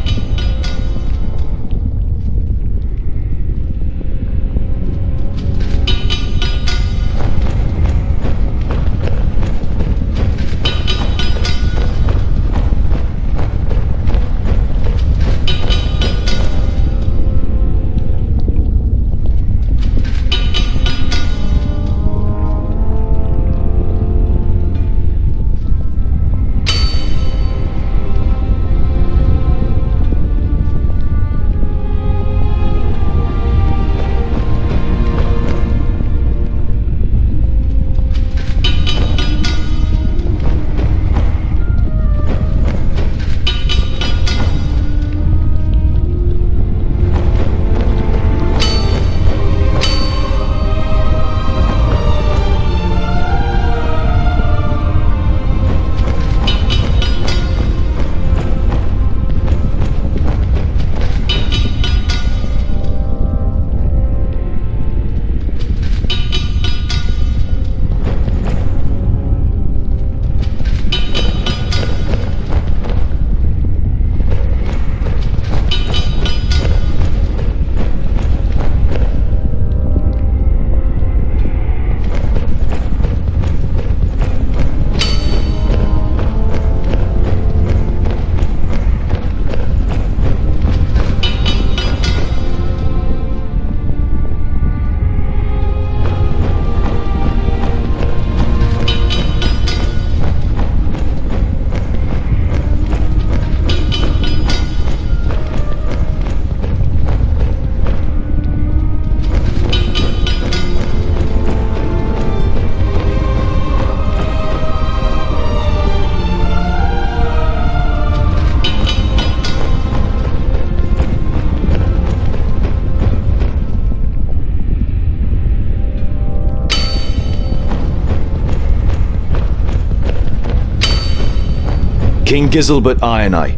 King Giselbert Ironeye.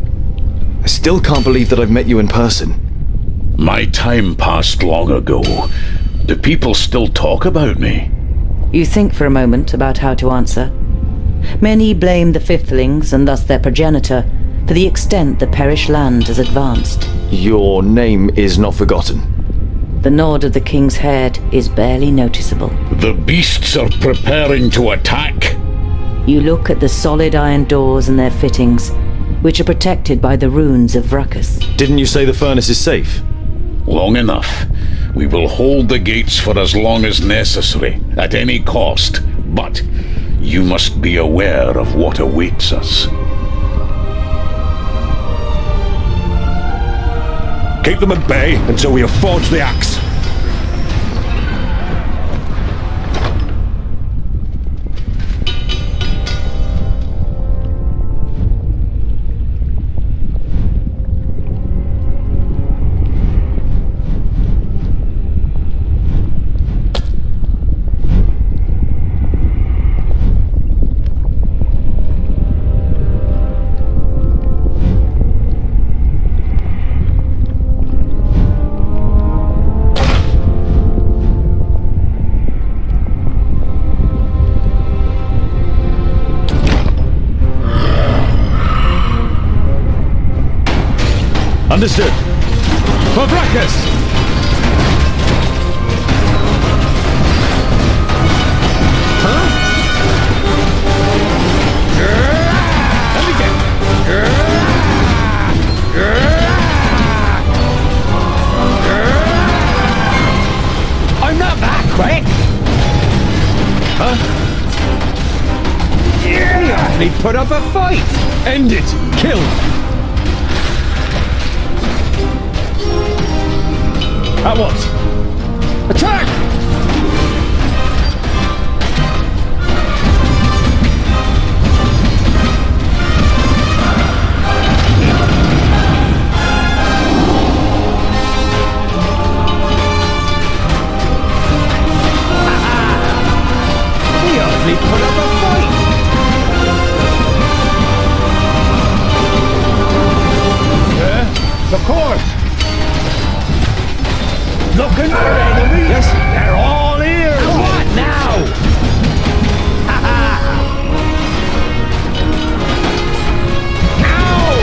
I still can't believe that I've met you in person. My time passed long ago. Do people still talk about me? You think for a moment about how to answer. Many blame the Fifthlings, and thus their progenitor, for the extent the Perish land has advanced. Your name is not forgotten. The nod of the king's head is barely noticeable. The beasts are preparing to attack. You look at the solid iron doors and their fittings, which are protected by the runes of Vrukkus. Didn't you say the furnace is safe? Long enough. We will hold the gates for as long as necessary, at any cost. But you must be aware of what awaits us. Keep them at bay until we have forged the axe. Understood. For Brachus! I'm not that quick! Huh? Yeah! He hardly put up a fight! End it! Kill! At once! Attack! He hardly put up a fight! Of course. Looking for enemies? Yes? They're all ears! What now? Ow!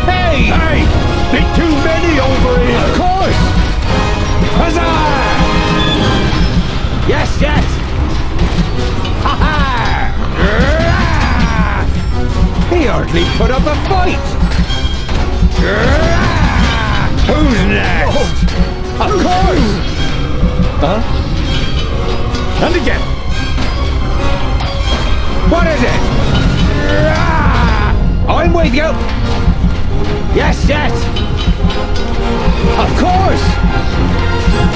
Hey! Hey! Bit too many over here! Of course! Huzzah! Yes, yes! Ha ha! He hardly put up a fight! Who's next? Of course! Huh? And again! What is it? I'm with you! Yes, yes! Of course!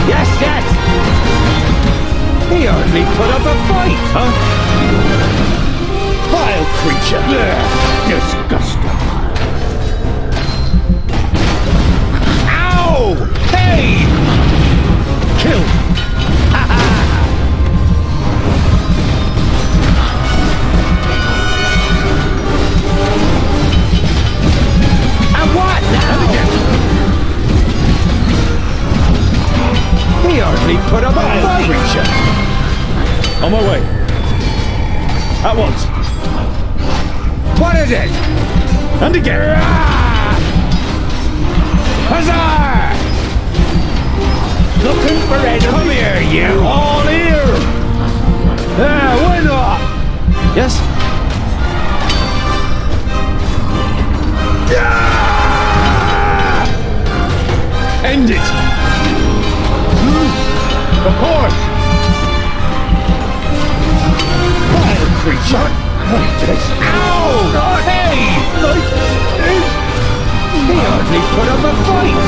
Yes, yes! He hardly put up a fight! Huh? Vile creature! Disgusting! Ow! Hey! Kill! Ha ha! And what now? He hardly put up a fight! Creature! On my way! At once! What is it? And again! Huzzah! Looking for enemies? Come here, you! All here! Yeah, why not? Yes? End it! Of course. Vile creature! Ow! Hey! He hardly put up a fight!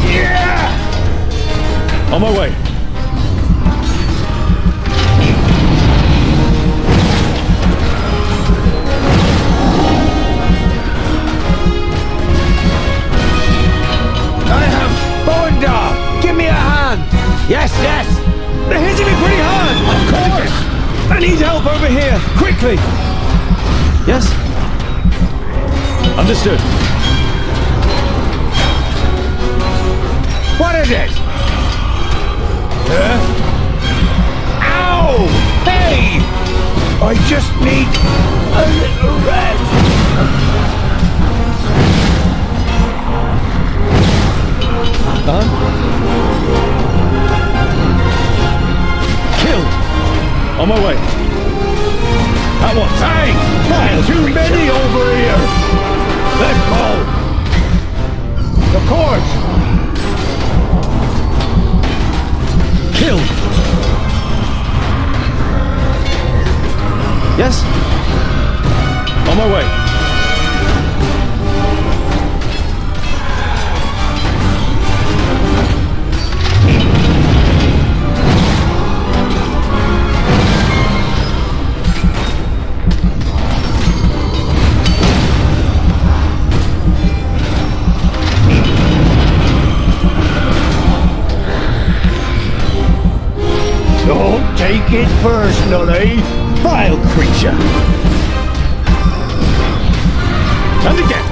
Yeah! On my way! I have Bonda! Give me a hand! Yes, yes! They're hitting me pretty hard! Of course! I need help over here! Quickly! Yes? Understood. What is it? Ow! Hey! I just need a little rest. Kill! On my way! At once! Hey! Too many over here! Let's go! Of course! Kill! Yes? On my way! Don't take it personally. Vile creature! And again!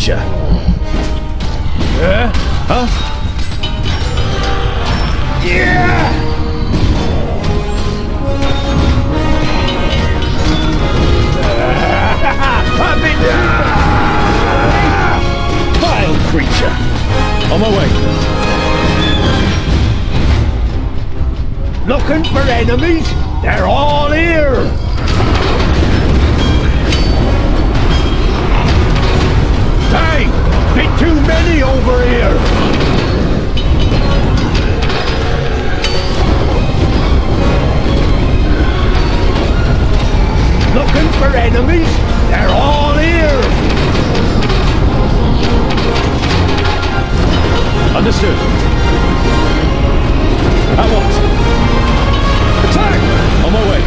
creature. Huh? Yeah! Vile creature! On my way. Looking for enemies? They're all here! Hey! Bit too many over here! Looking for enemies? They're all here! Understood. At once. Attack! On my way.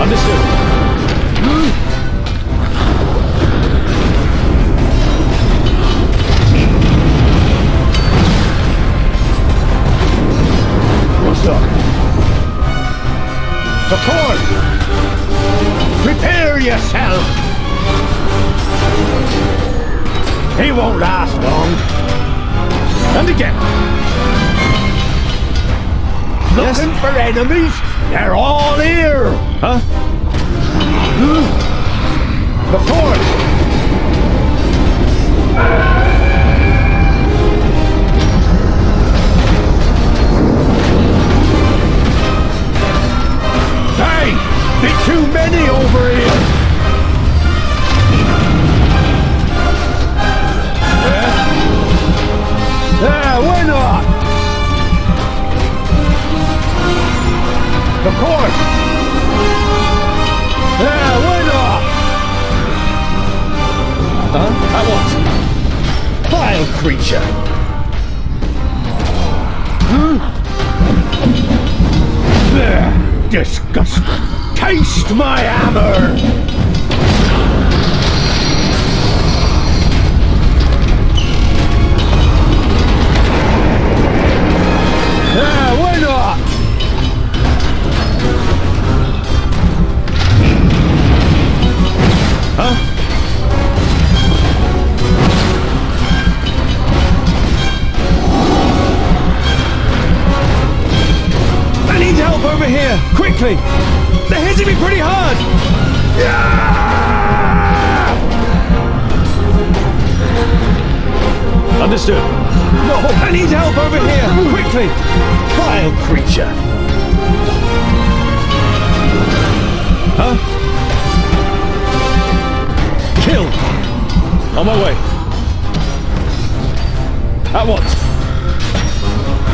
Understood. What's up? Support! Prepare yourself! He won't last long. And again. Looking for enemies? They're all here! Huh? Support! Hey! Bit too many over here! Yeah, why not? Of course! Yeah, why not? At once. Vile creature! Disgusting! Taste my hammer! Yeah, why not? Huh? I need help over here! Quickly! They're hitting me pretty hard! Understood. No! I need help over here! Quickly! Vile creature! Huh? Kill! On my way. At once.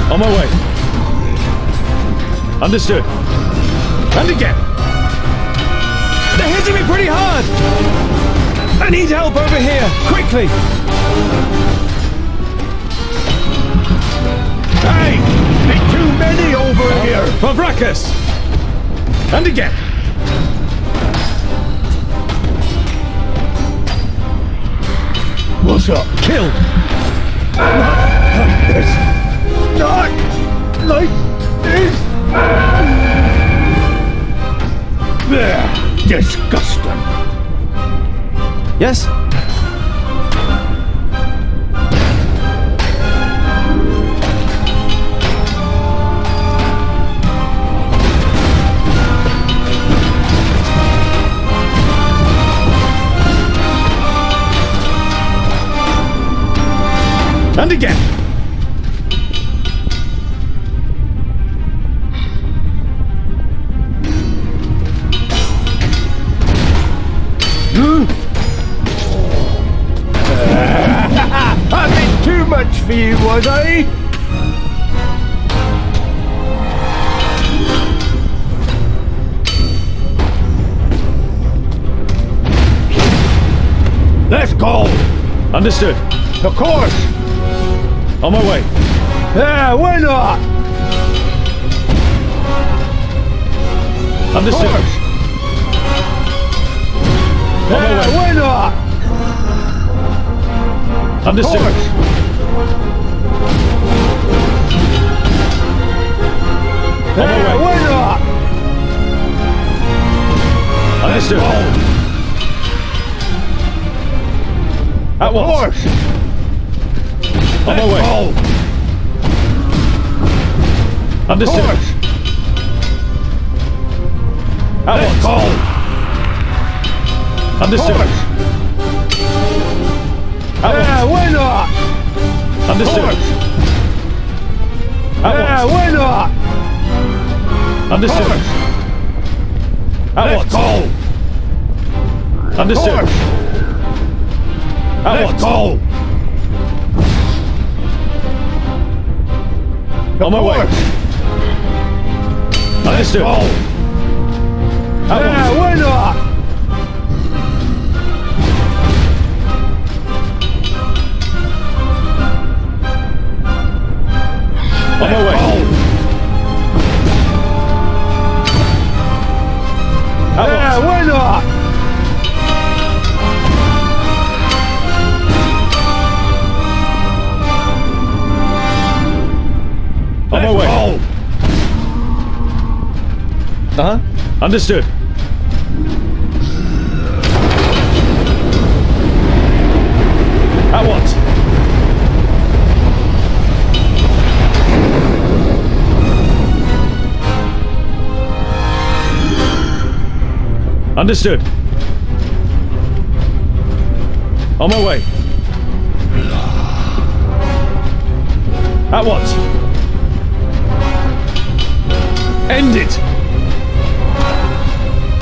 On my way. Understood. And again! They're hitting me pretty hard! I need help over here! Quickly! Hey! Bit too many over here! For Vracus! And again! What's up? Kill! Not like this! Not like this! There! Disgusting! Yes? And again! I did too much for you, was I? Let's go! Understood. Of course! On my way. Yeah, why not? Understood. Of course. Yeah, why not? Understood. Of course. Yeah, why not? Understood. At once. On my way. Understood. At once. Understood. At once. Why not? Understood. At once. Why not? Understood. At once. Understood. At once. On my way. Understood. At once. Why not? On my way. At once. Why not? On my way. Understood. At once. Understood. On my way. At once. End it!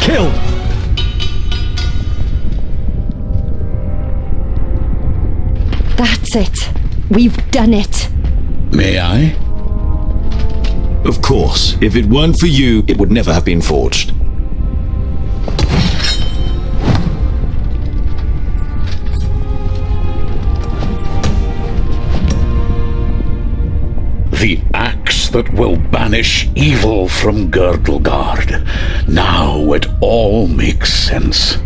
Killed! That's it. We've done it. May I? Of course. If it weren't for you, it would never have been forged. The axe that will banish evil from Girdlegard. Now it all makes sense.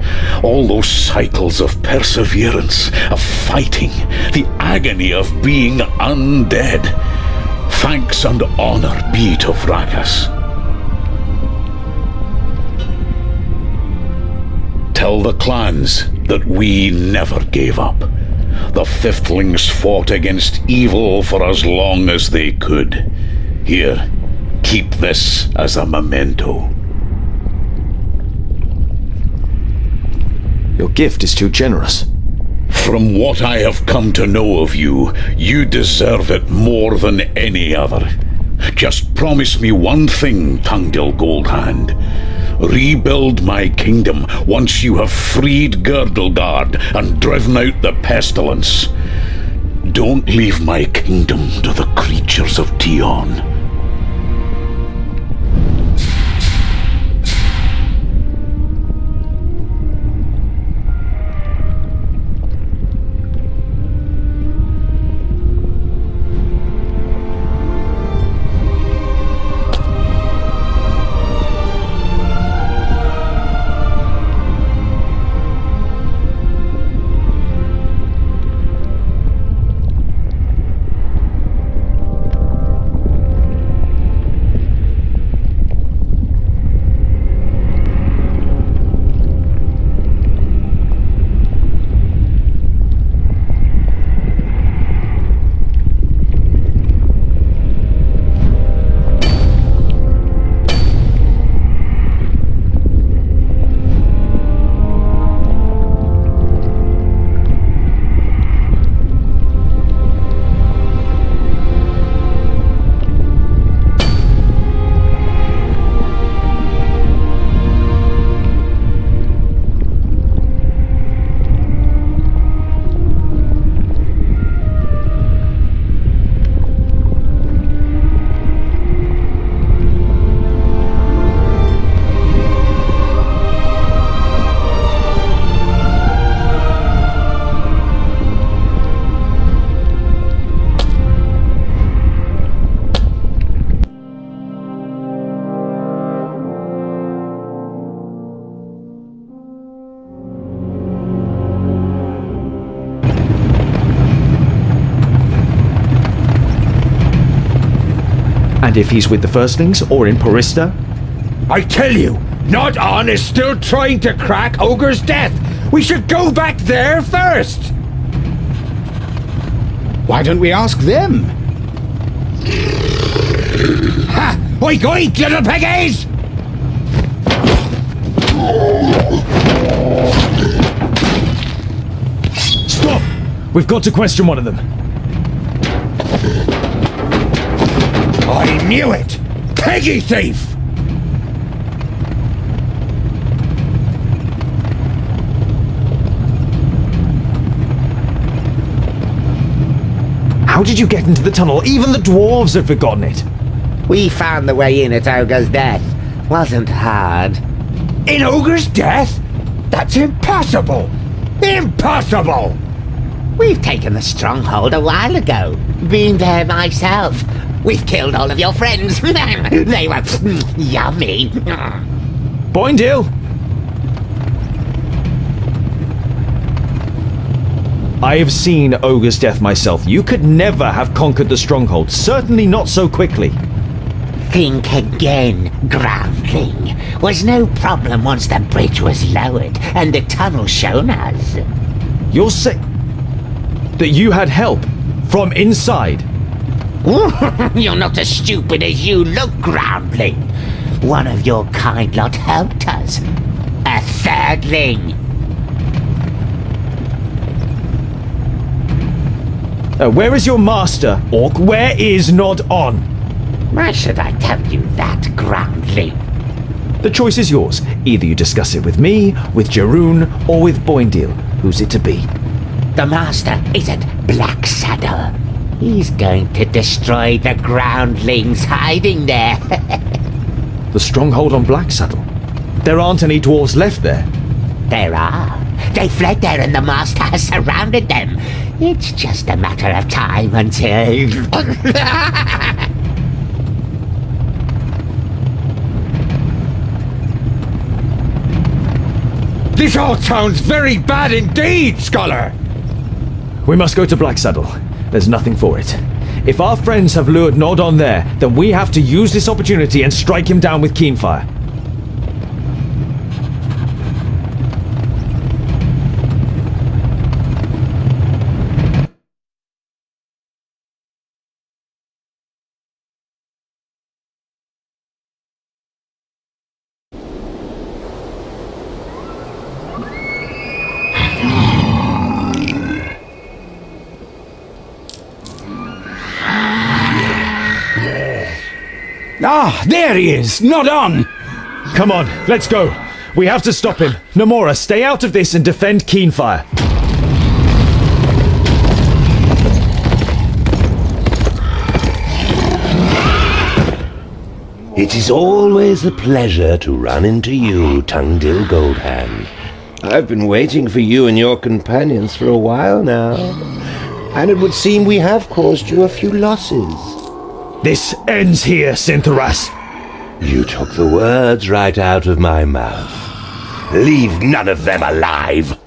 All those cycles of perseverance, of fighting, the agony of being undead. Thanks and honor be to Vrakas. Tell the clans that we never gave up. The Fifthlings fought against evil for as long as they could. Here, keep this as a memento. Your gift is too generous. From what I have come to know of you, you deserve it more than any other. Just promise me one thing, Tungdil Goldhand. Rebuild my kingdom once you have freed Girdlegard and driven out the pestilence. Don't leave my kingdom to the creatures of Tion. And if he's with the Firstlings or in Porista? I tell you, Nod-On is still trying to crack Ogre's death. We should go back there first. Why don't we ask them? Ha! Oink oink, little piggies! Stop! We've got to question one of them. I knew it! Piggy thief! How did you get into the tunnel? Even the dwarves have forgotten it. We found the way in at Ogre's death. Wasn't hard. In Ogre's death? That's impossible! Impossible! We've taken the stronghold a while ago. Been there myself. We've killed all of your friends. They were yummy. Boindale! I have seen Ogre's death myself. You could never have conquered the stronghold. Certainly not so quickly. Think again, groundling. Was no problem once the bridge was lowered and the tunnel shown us. You're saying that you had help from inside? You're not as stupid as you look, groundling. One of your kind lot helped us. A thirdling. Where is your master, Orc? Where is Nod On? Why should I tell you that, groundling? The choice is yours. Either you discuss it with me, with Jeroen, or with Boindale. Who's it to be? The master is at Black Saddle. He's going to destroy the groundlings hiding there. The stronghold on Black Saddle? There aren't any dwarves left there. There are. They fled there and the master has surrounded them. It's just a matter of time until... This all sounds very bad indeed, Scholar! We must go to Black Saddle. There's nothing for it. If our friends have lured Nod On there, then we have to use this opportunity and strike him down with Keenfire. Ah, there he is! Nod On! Come on, let's go. We have to stop him. Namora, stay out of this and defend Keenfire. It is always a pleasure to run into you, Tungdil Goldhand. I've been waiting for you and your companions for a while now, and it would seem we have caused you a few losses. This ends here, Syntharas. You took the words right out of my mouth. Leave none of them alive.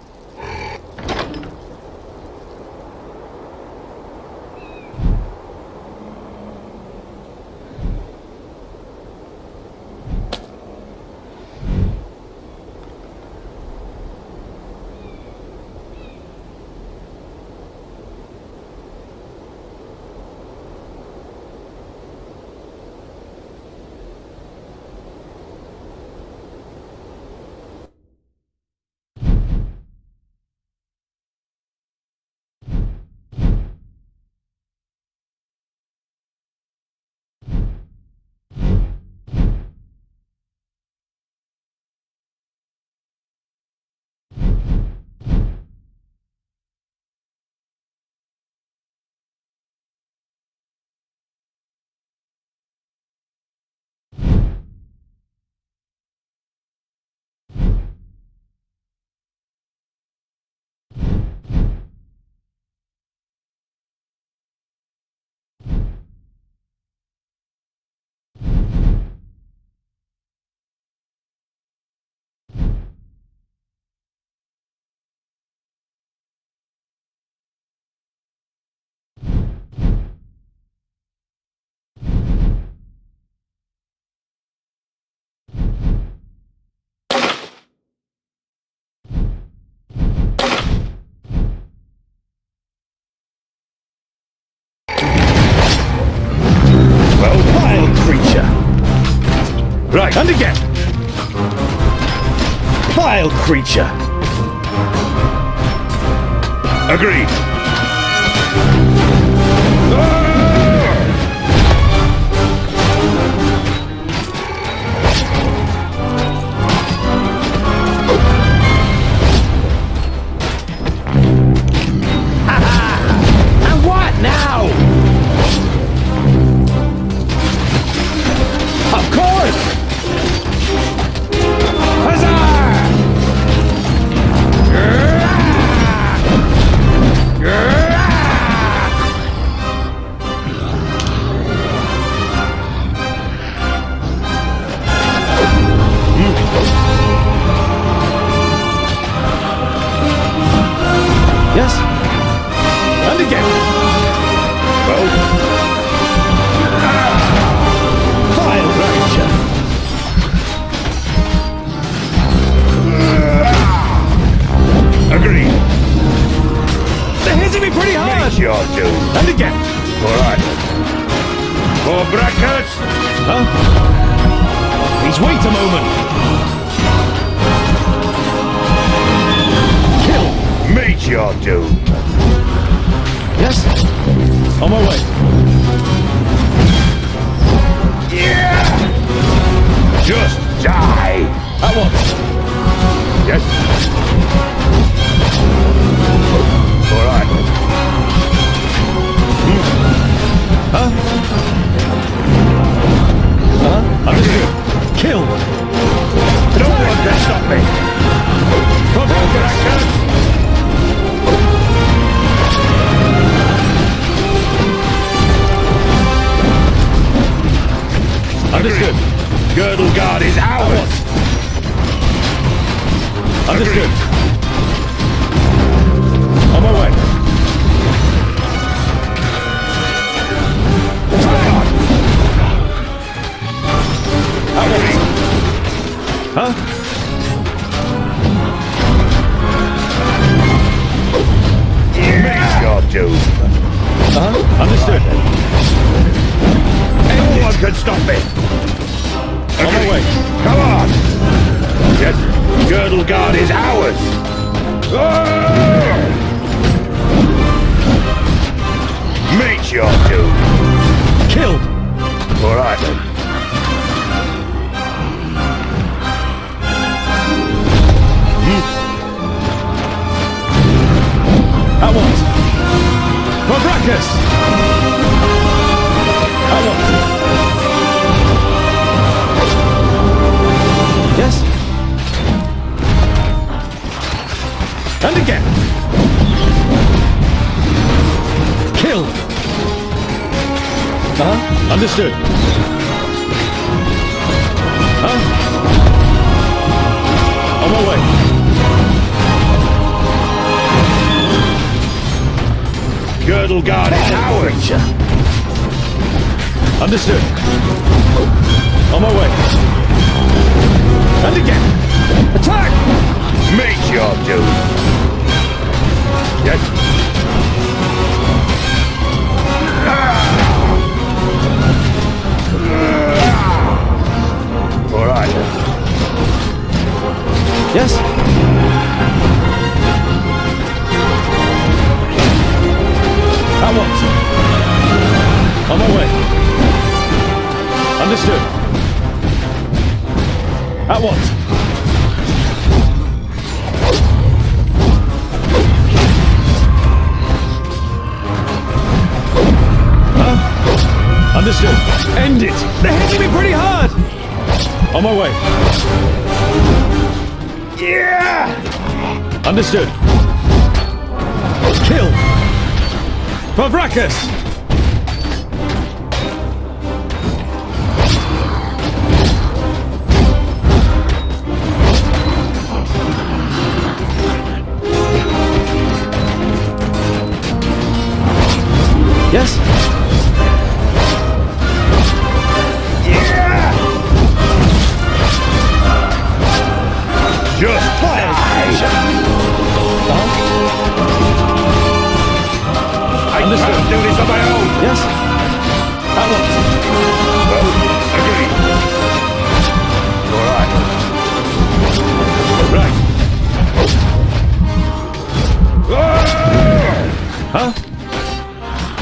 Right. And again. Vile creature. Agreed. And what now? Of course! Yes. And again. Well. Vile creature. Agreed. They're hitting me pretty hard. Make your do. And again. All right. For breakfast. Huh? Please wait a moment. Kill. Meet your doom. Yes. On my way. Yeah. Just die. At once. Yes. All right. Huh? Understood. Kill. No one can stop me. Understood. Girdle Guard is ours. Understood. On my way. Huh? Meet your doom. Understood. No one can stop me. On my way. Come on. Yes. Girdle Guard is ours. Meet your doom. Killed. All right then. At once. For Brachus. At once. Yes. And again. Killed. Understood. On my way. Girdle Guard is ours. Understood. On my way. And again. Attack! Meet your doom. Yes. All right. Yes. At once. On my way. Understood. At once. Understood. End it. They're hitting me pretty hard. On my way. Yeah. Understood. Kill. For Brachus. Yes. Yeah. Just die. I can't do this on my own. Yes. At once. Well, agreed.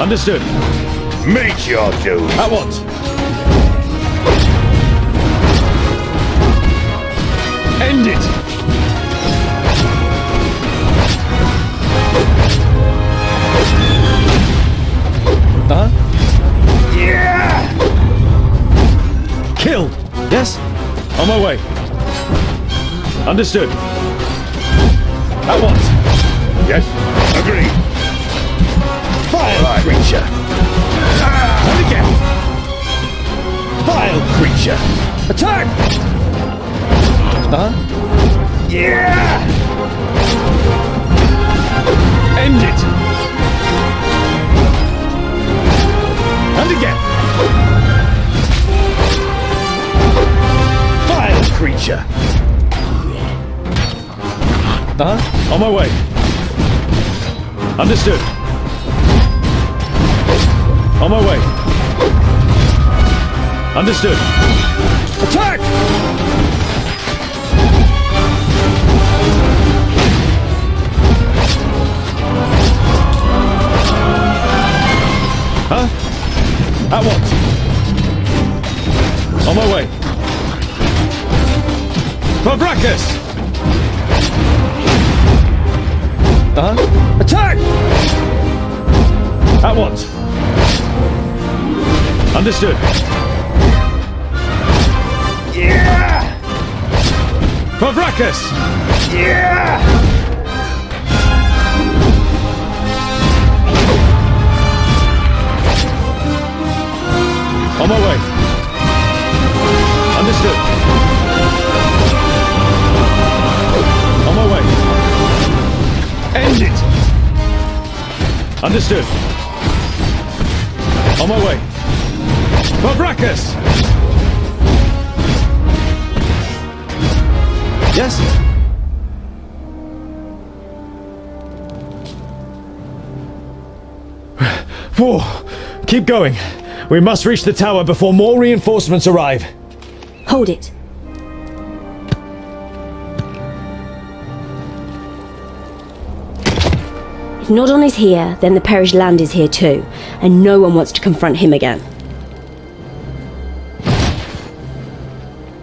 Understood. Meet your doom. At once. End it. Huh? Yeah! Kill. Yes? On my way. Understood. At once. Yes, agreed. Vile creature. And again. Vile creature. Attack! Huh? Yeah! End it. And again. Vile creature. On my way. Understood. On my way. Understood. Attack! Huh? At once. On my way. Pavrakas! Attack! At once. Understood. Yeah! Pavrakas! Yeah! On my way. Understood. On my way. End it. Understood. On my way. Pavrakas! Yes? Whoa! Keep going. We must reach the tower before more reinforcements arrive. Hold it. If Nodon is here, then the perished land is here too, and no one wants to confront him again.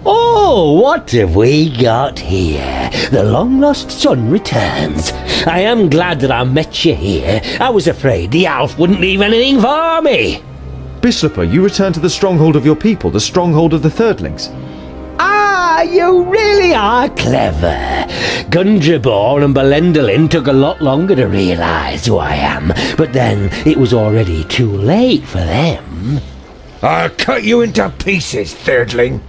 Oh, what have we got here? The long-lost son returns. I am glad that I met you here. I was afraid the elf wouldn't leave anything for me. Bislipper, you return to the stronghold of your people, the stronghold of the Thirdlings. Ah, you really are clever. Gundraborn and Belendolin took a lot longer to realise who I am, but then it was already too late for them. I'll cut you into pieces, Thirdling.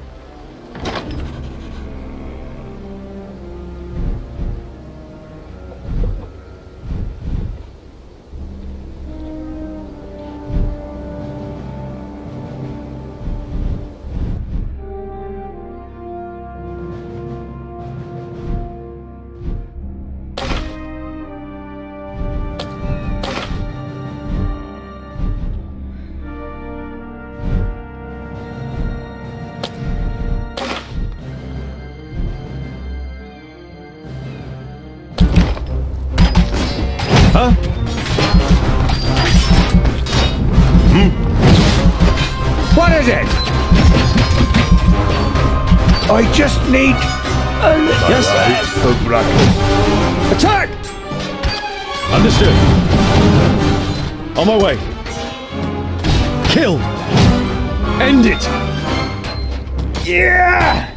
Huh? What is it? I just need a little... Yes? Attack! Understood. On my way. Kill! End it! Yeah!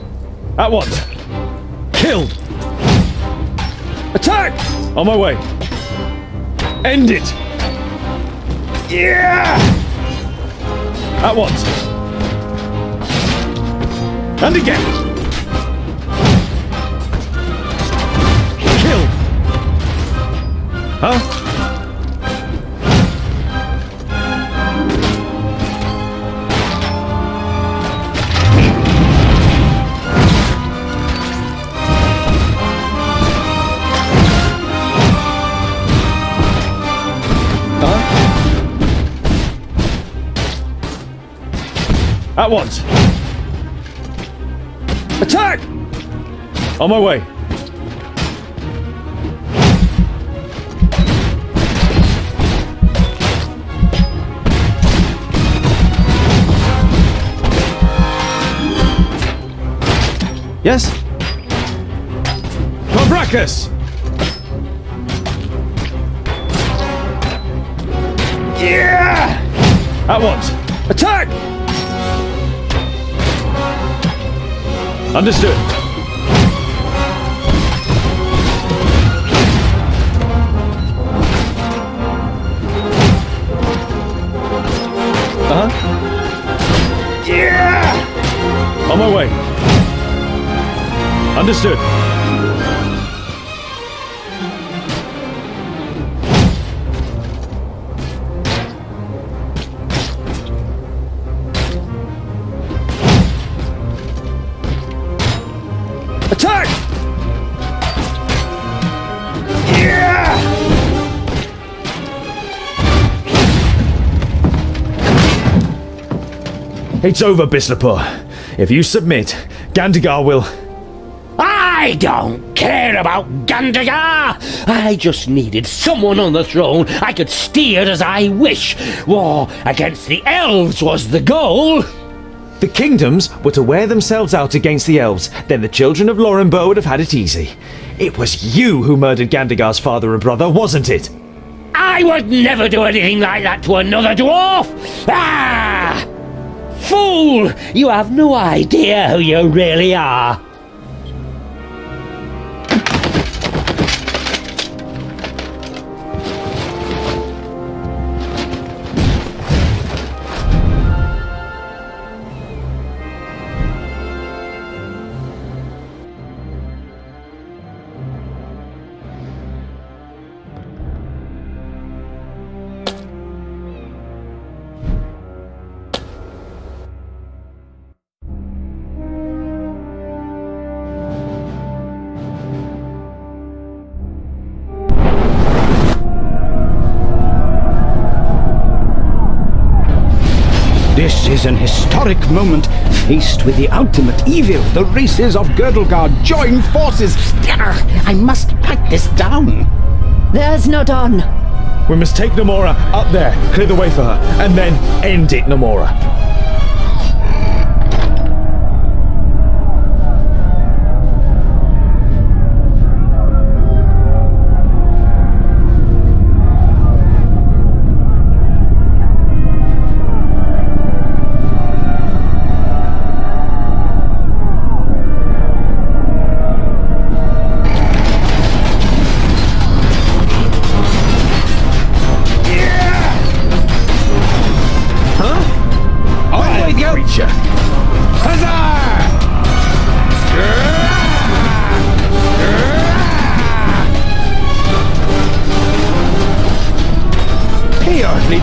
At once. Kill! Attack! On my way. End it! Yeah! At once. And again. Kill! Huh? At once. Attack! On my way. Yes? Conbracus! Yeah! At once. Attack! Understood. Yeah! On my way. Understood. Attack! Yeah! It's over, Bislapur. If you submit, Gandagar will... I don't care about Gandagar! I just needed someone on the throne I could steer as I wish. War against the elves was the goal. The kingdoms were to wear themselves out against the elves, then the children of Lorenbo would have had it easy. It was you who murdered Gandagar's father and brother, wasn't it? I would never do anything like that to another dwarf! Ah! Fool! You have no idea who you really are. This is an historic moment. Faced with the ultimate evil, the races of Girdlegard join forces. I must write this down. There's no done. We must take Namora up there, clear the way for her, and then end it, Namora.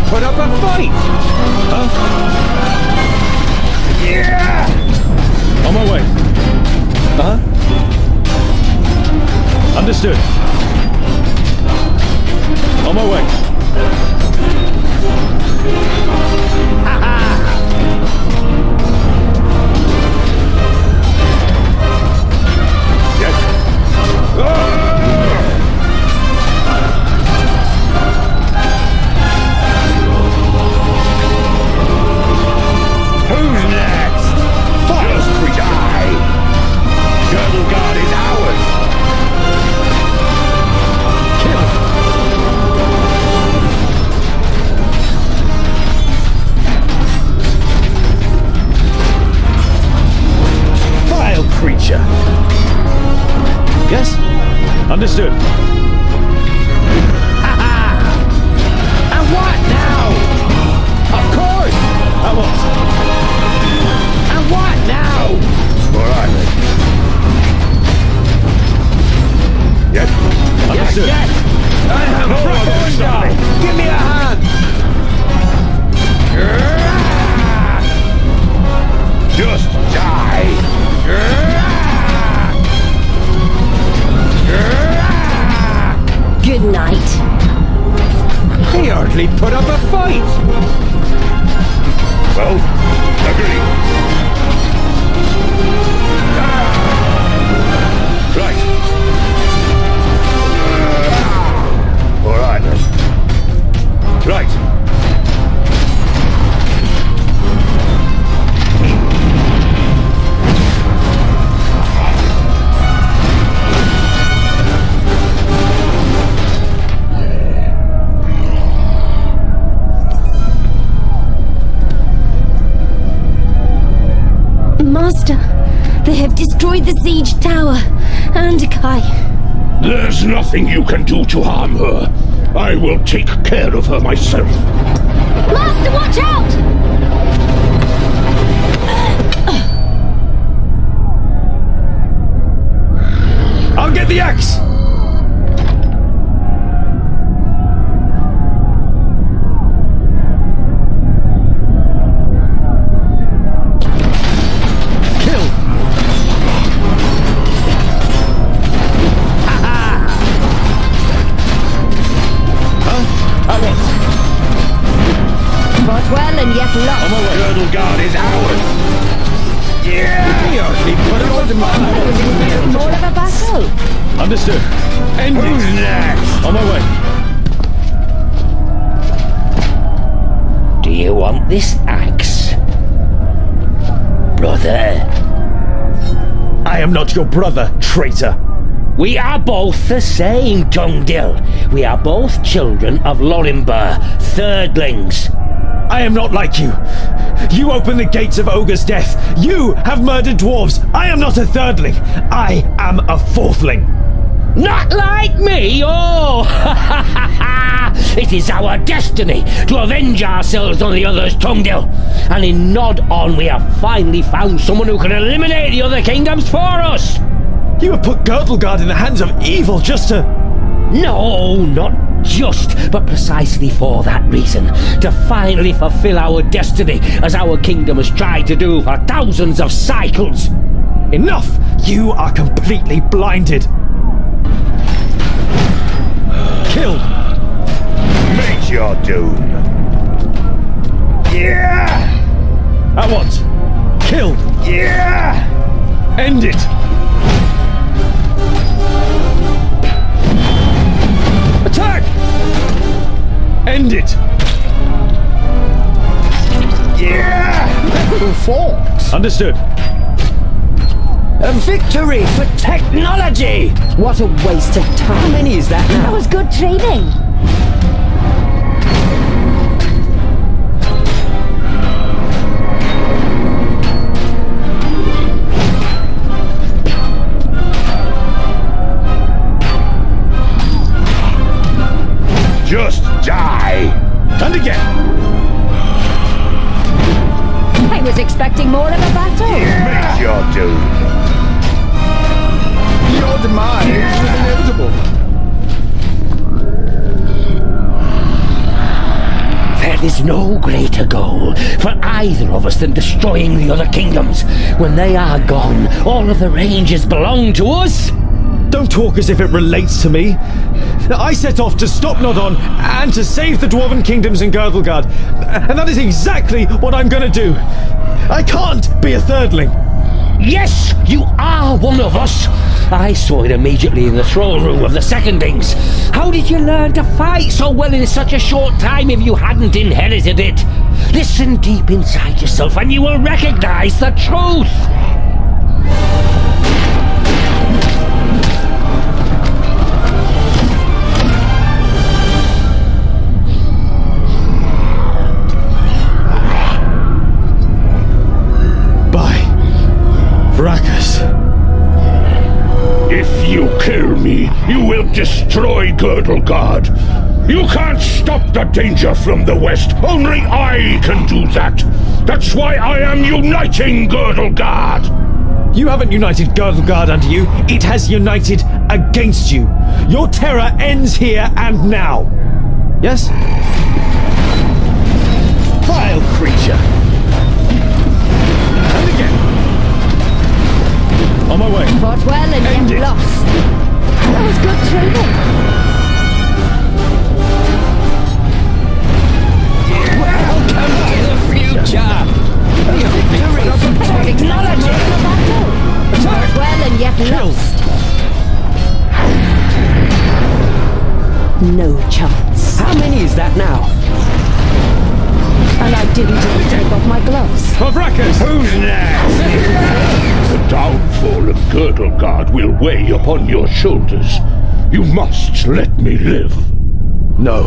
Put up a fight! Huh? Yeah! On my way. Understood. On my way. Yes? Understood. And what now? Of course! At once. And what now? Alright then. Yes. Understood. Yes! I am Dragonda! Give me a hand! Just die! Good night. He hardly put up a fight! Well, agree. Right. Alright then. Right. Master, they have destroyed the siege tower. Andakai. There's nothing you can do to harm her. I will take care of her myself. Master, watch out! I'll get the axe! Girdlegard is ours! Yeah! More of a battle. Understood. And who's next? On my way. Do you want this axe, brother? I am not your brother, traitor. We are both the same, Tungdil. We are both children of Lorimber, thirdlings. I am not like you. You opened the gates of Ogre's death. You have murdered dwarves. I am not a thirdling. I am a fourthling. Not like me, oh! It is our destiny to avenge ourselves on the others, Tungdil. And in Nod On, we have finally found someone who can eliminate the other kingdoms for us. You have put Girdlegard in the hands of evil just to... No, not just, but precisely for that reason. To finally fulfill our destiny, as our kingdom has tried to do for thousands of cycles. Enough! You are completely blinded. Kill! Meet your doom. Yeah! At once. Kill! Yeah! End it! Attack! End it! Yeah! Forks. Understood. A victory for technology! What a waste of time. How many is that now? That was good training. Just die! And again! I was expecting more of a battle. Meet your doom. Your demise was inevitable. There is no greater goal for either of us than destroying the other kingdoms. When they are gone, all of the ranges belong to us. Don't talk as if it relates to me. I set off to stop Nodon and to save the Dwarven kingdoms in Girdlegard. And that is exactly what I'm gonna do. I can't be a thirdling. Yes, you are one of us. I saw it immediately in the throne room of the Secondings. How did you learn to fight so well in such a short time if you hadn't inherited it? Listen deep inside yourself and you will recognize the truth. If you kill me, you will destroy Girdlegard. You can't stop the danger from the west. Only I can do that. That's why I am uniting Girdlegard. You haven't united Girdlegard under you. It has united against you. Your terror ends here and now. Yes? Vile creature. And again. On my way. Fought well and End yet it. lost. That was good training. Welcome to the future. Victory from technology. Fought well and yet lost. No chance. How many is that now? And I didn't even take off my gloves. Pavrakas! Who's next? The downfall of Girdlegard will weigh upon your shoulders. You must let me live. No,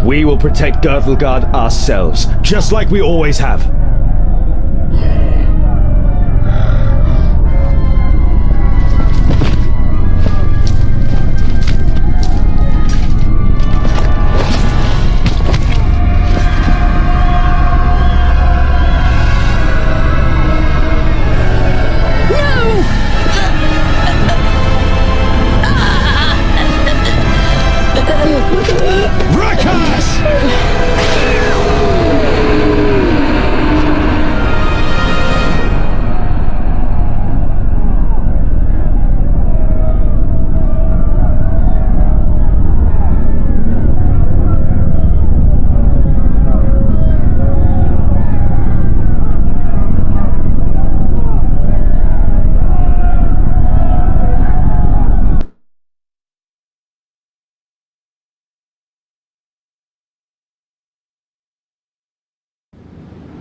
we will protect Girdlegard ourselves, just like we always have.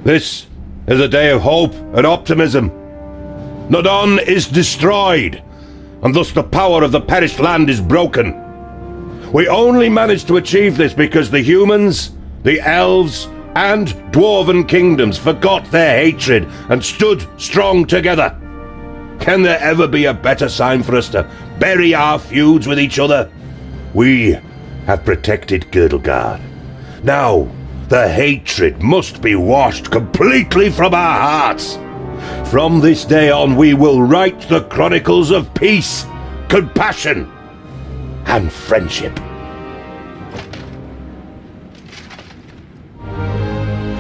This is a day of hope and optimism. Nodon is destroyed, and thus the power of the perished land is broken. We only managed to achieve this because the humans, the elves, and dwarven kingdoms forgot their hatred and stood strong together. Can there ever be a better sign for us to bury our feuds with each other? We have protected Girdlegard. Now, the hatred must be washed completely from our hearts. From this day on, we will write the chronicles of peace, compassion, and friendship.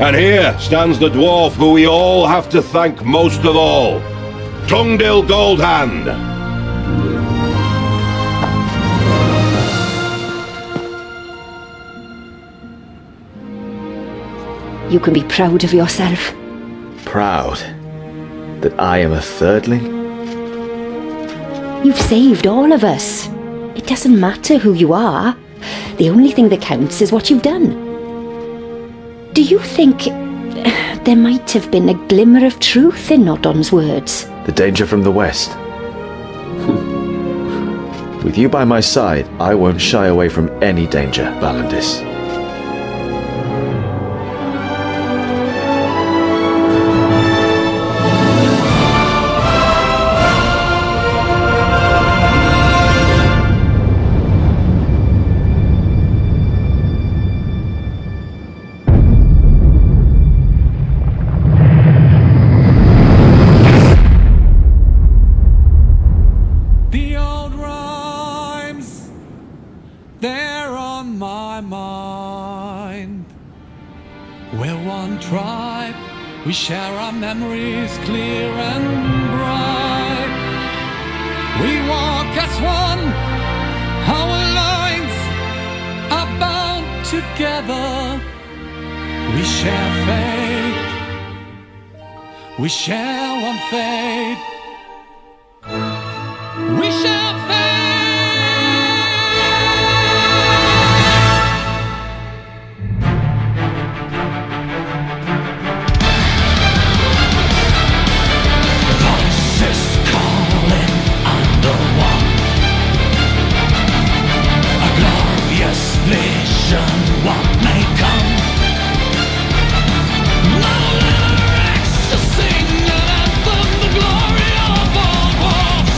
And here stands the dwarf who we all have to thank most of all, Tungdil Goldhand. You can be proud of yourself. Proud that I am a thirdling? You've saved all of us. It doesn't matter who you are. The only thing that counts is what you've done. Do you think there might have been a glimmer of truth in Nodon's words? The danger from the west. With you by my side, I won't shy away from any danger, Valandis. We share our memories clear and bright. We walk as one, our lines are bound together. We share fate, we share one fate. We share fate. What may come? No lyrics to sing an anthem, the glory of all dwarfs,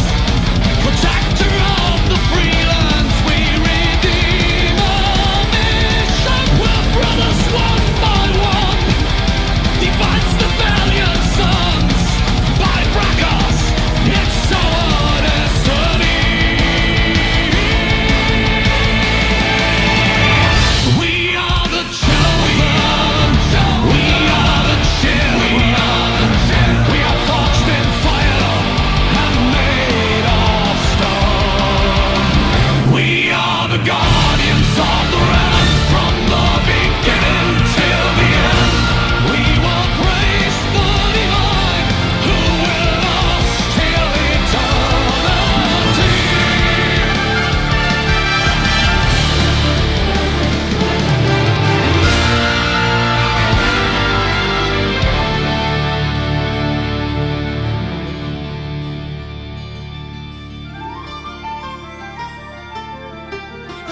protector of the freelands, we redeem our mission. We're brothers one by one, divides the valiant sons by Brakos. It's our destiny.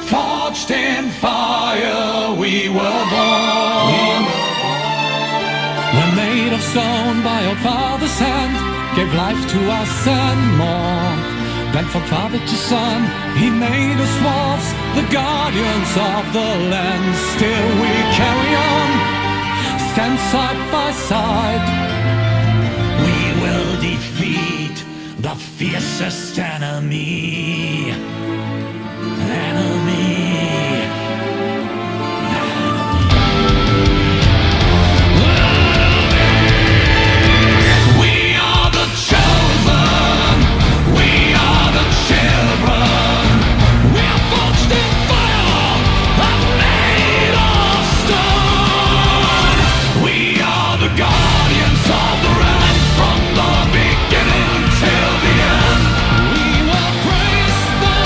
Forged in fire we were born. We're made of stone by our Father's hand, gave life to us and more. Then from father to son, he made us dwarves, the guardians of the land. Still we carry on, stand side by side. We will defeat the fiercest enemy. From the beginning till the end, we will praise the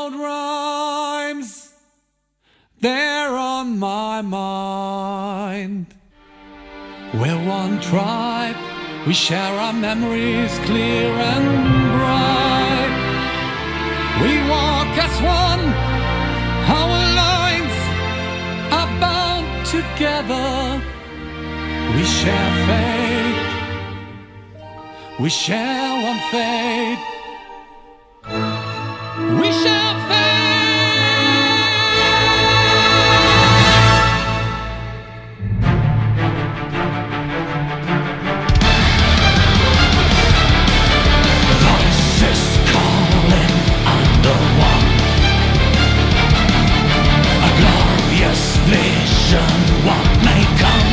old rhymes, they're on my mind. We're one tribe, we share our memories clear and bright. We walk as one, our lines are bound together. We share fate, we share one fate. We share vision, what may come.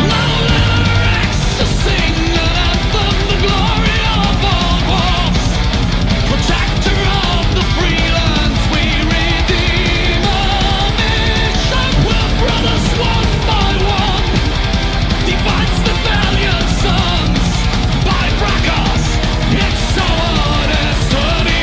No lyrics to sing an anthem, the glory of all dwarfs. Protector of the freelands, we redeem our mission. We're brothers one by one, divides the valiant sons. By Brakos, it's our destiny.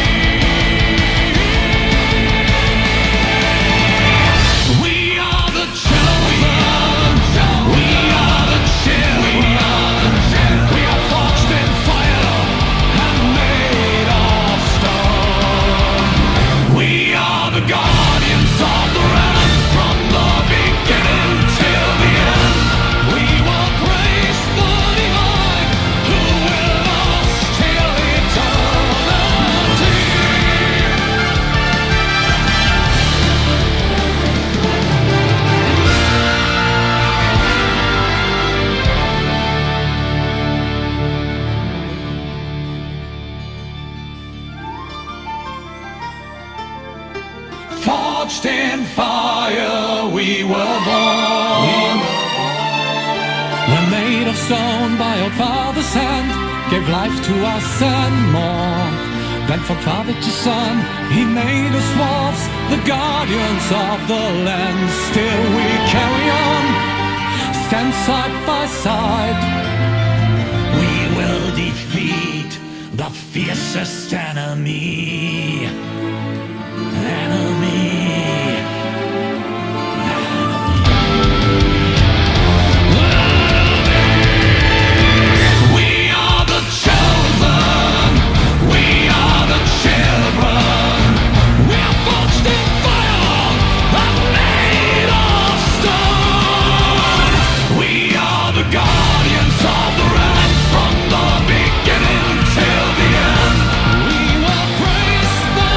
Forged in fire we were born. We're made of stone by our Father's hand, gave life to us and more. Then from father to son, he made us dwarves, the guardians of the land. Still we carry on, stand side by side. We will defeat the fiercest enemy. We are the chosen, we are the children. We are forged in fire and made of stone. We are the guardians of the realm, from the beginning till the end. We will praise the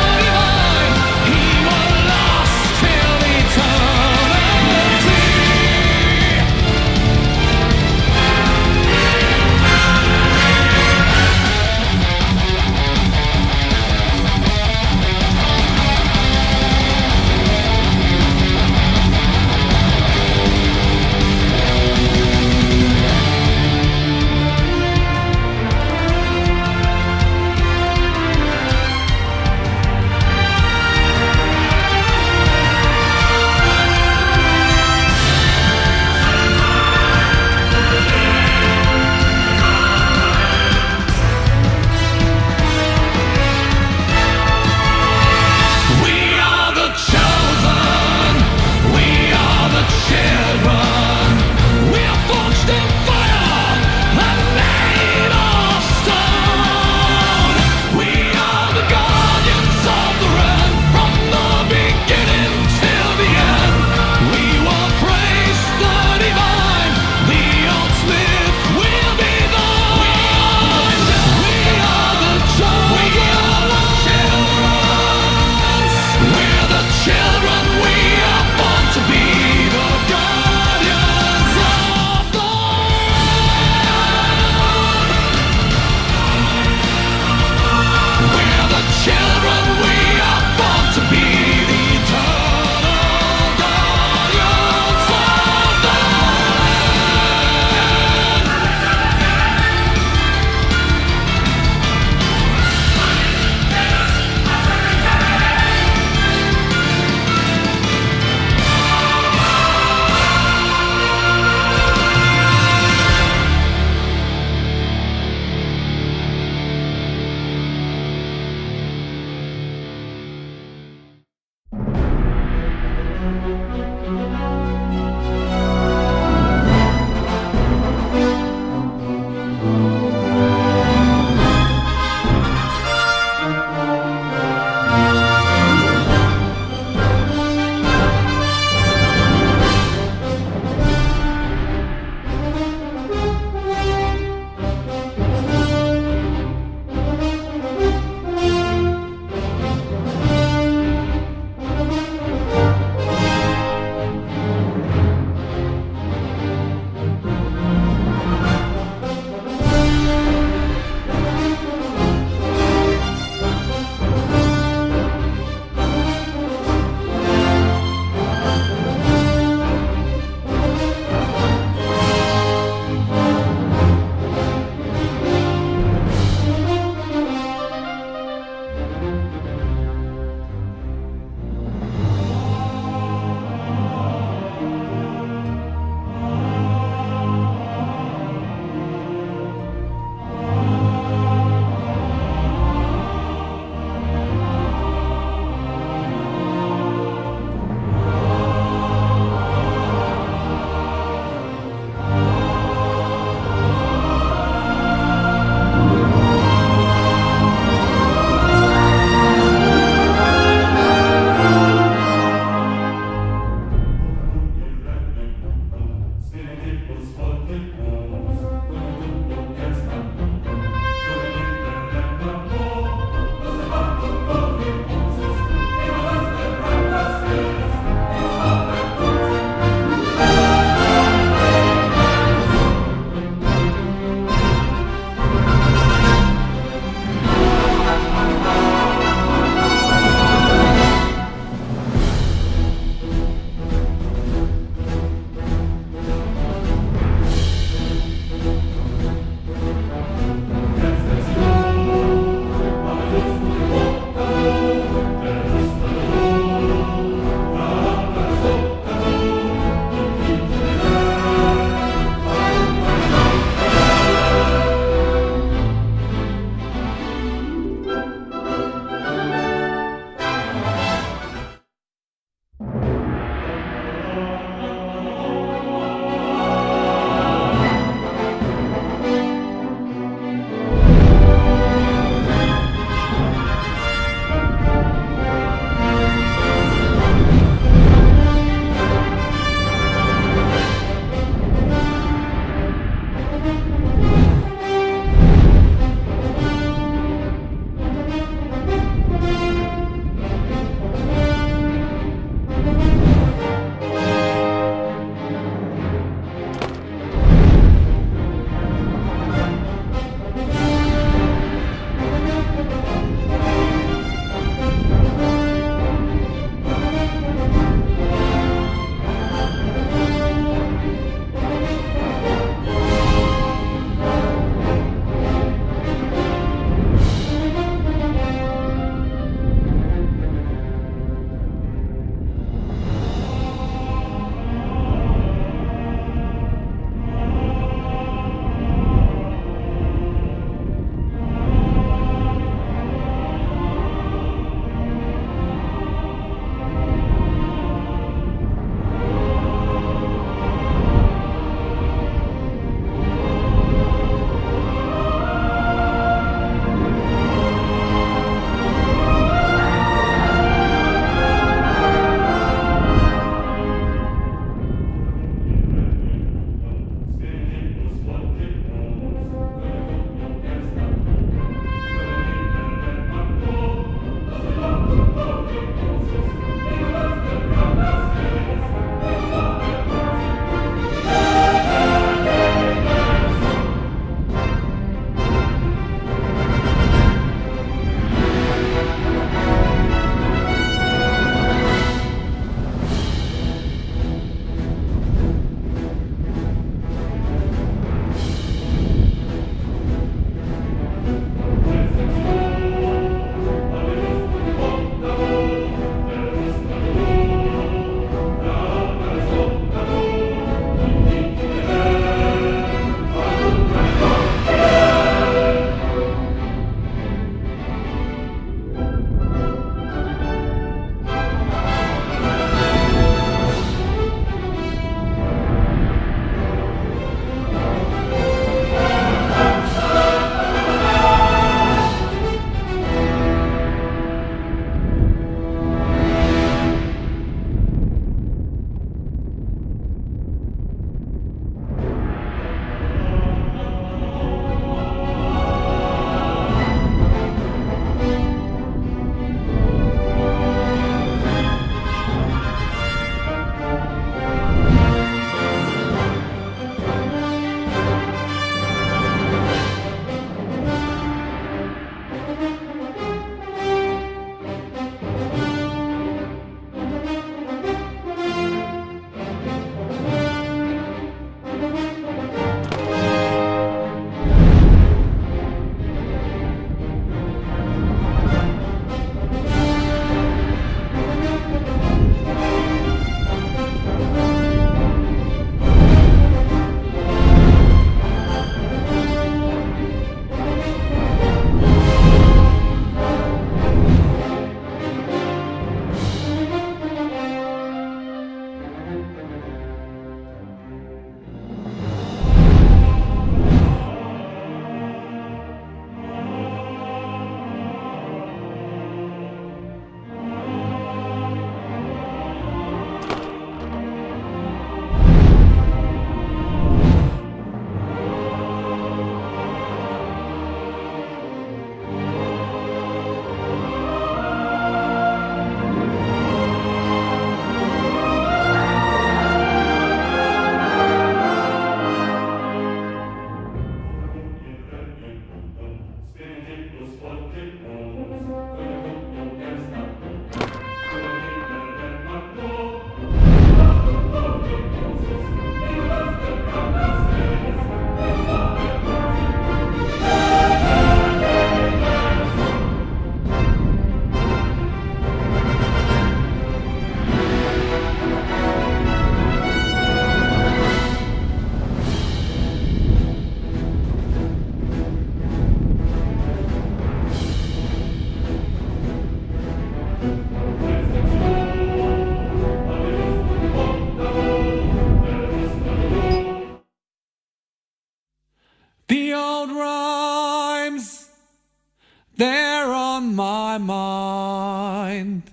they're on my mind.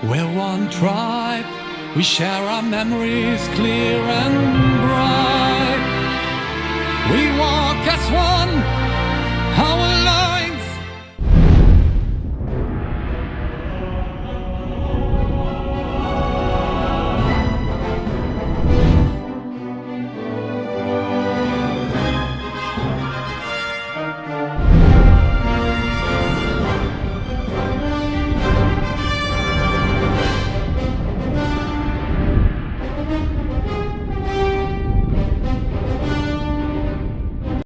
We're one tribe, we share our memories clear and bright.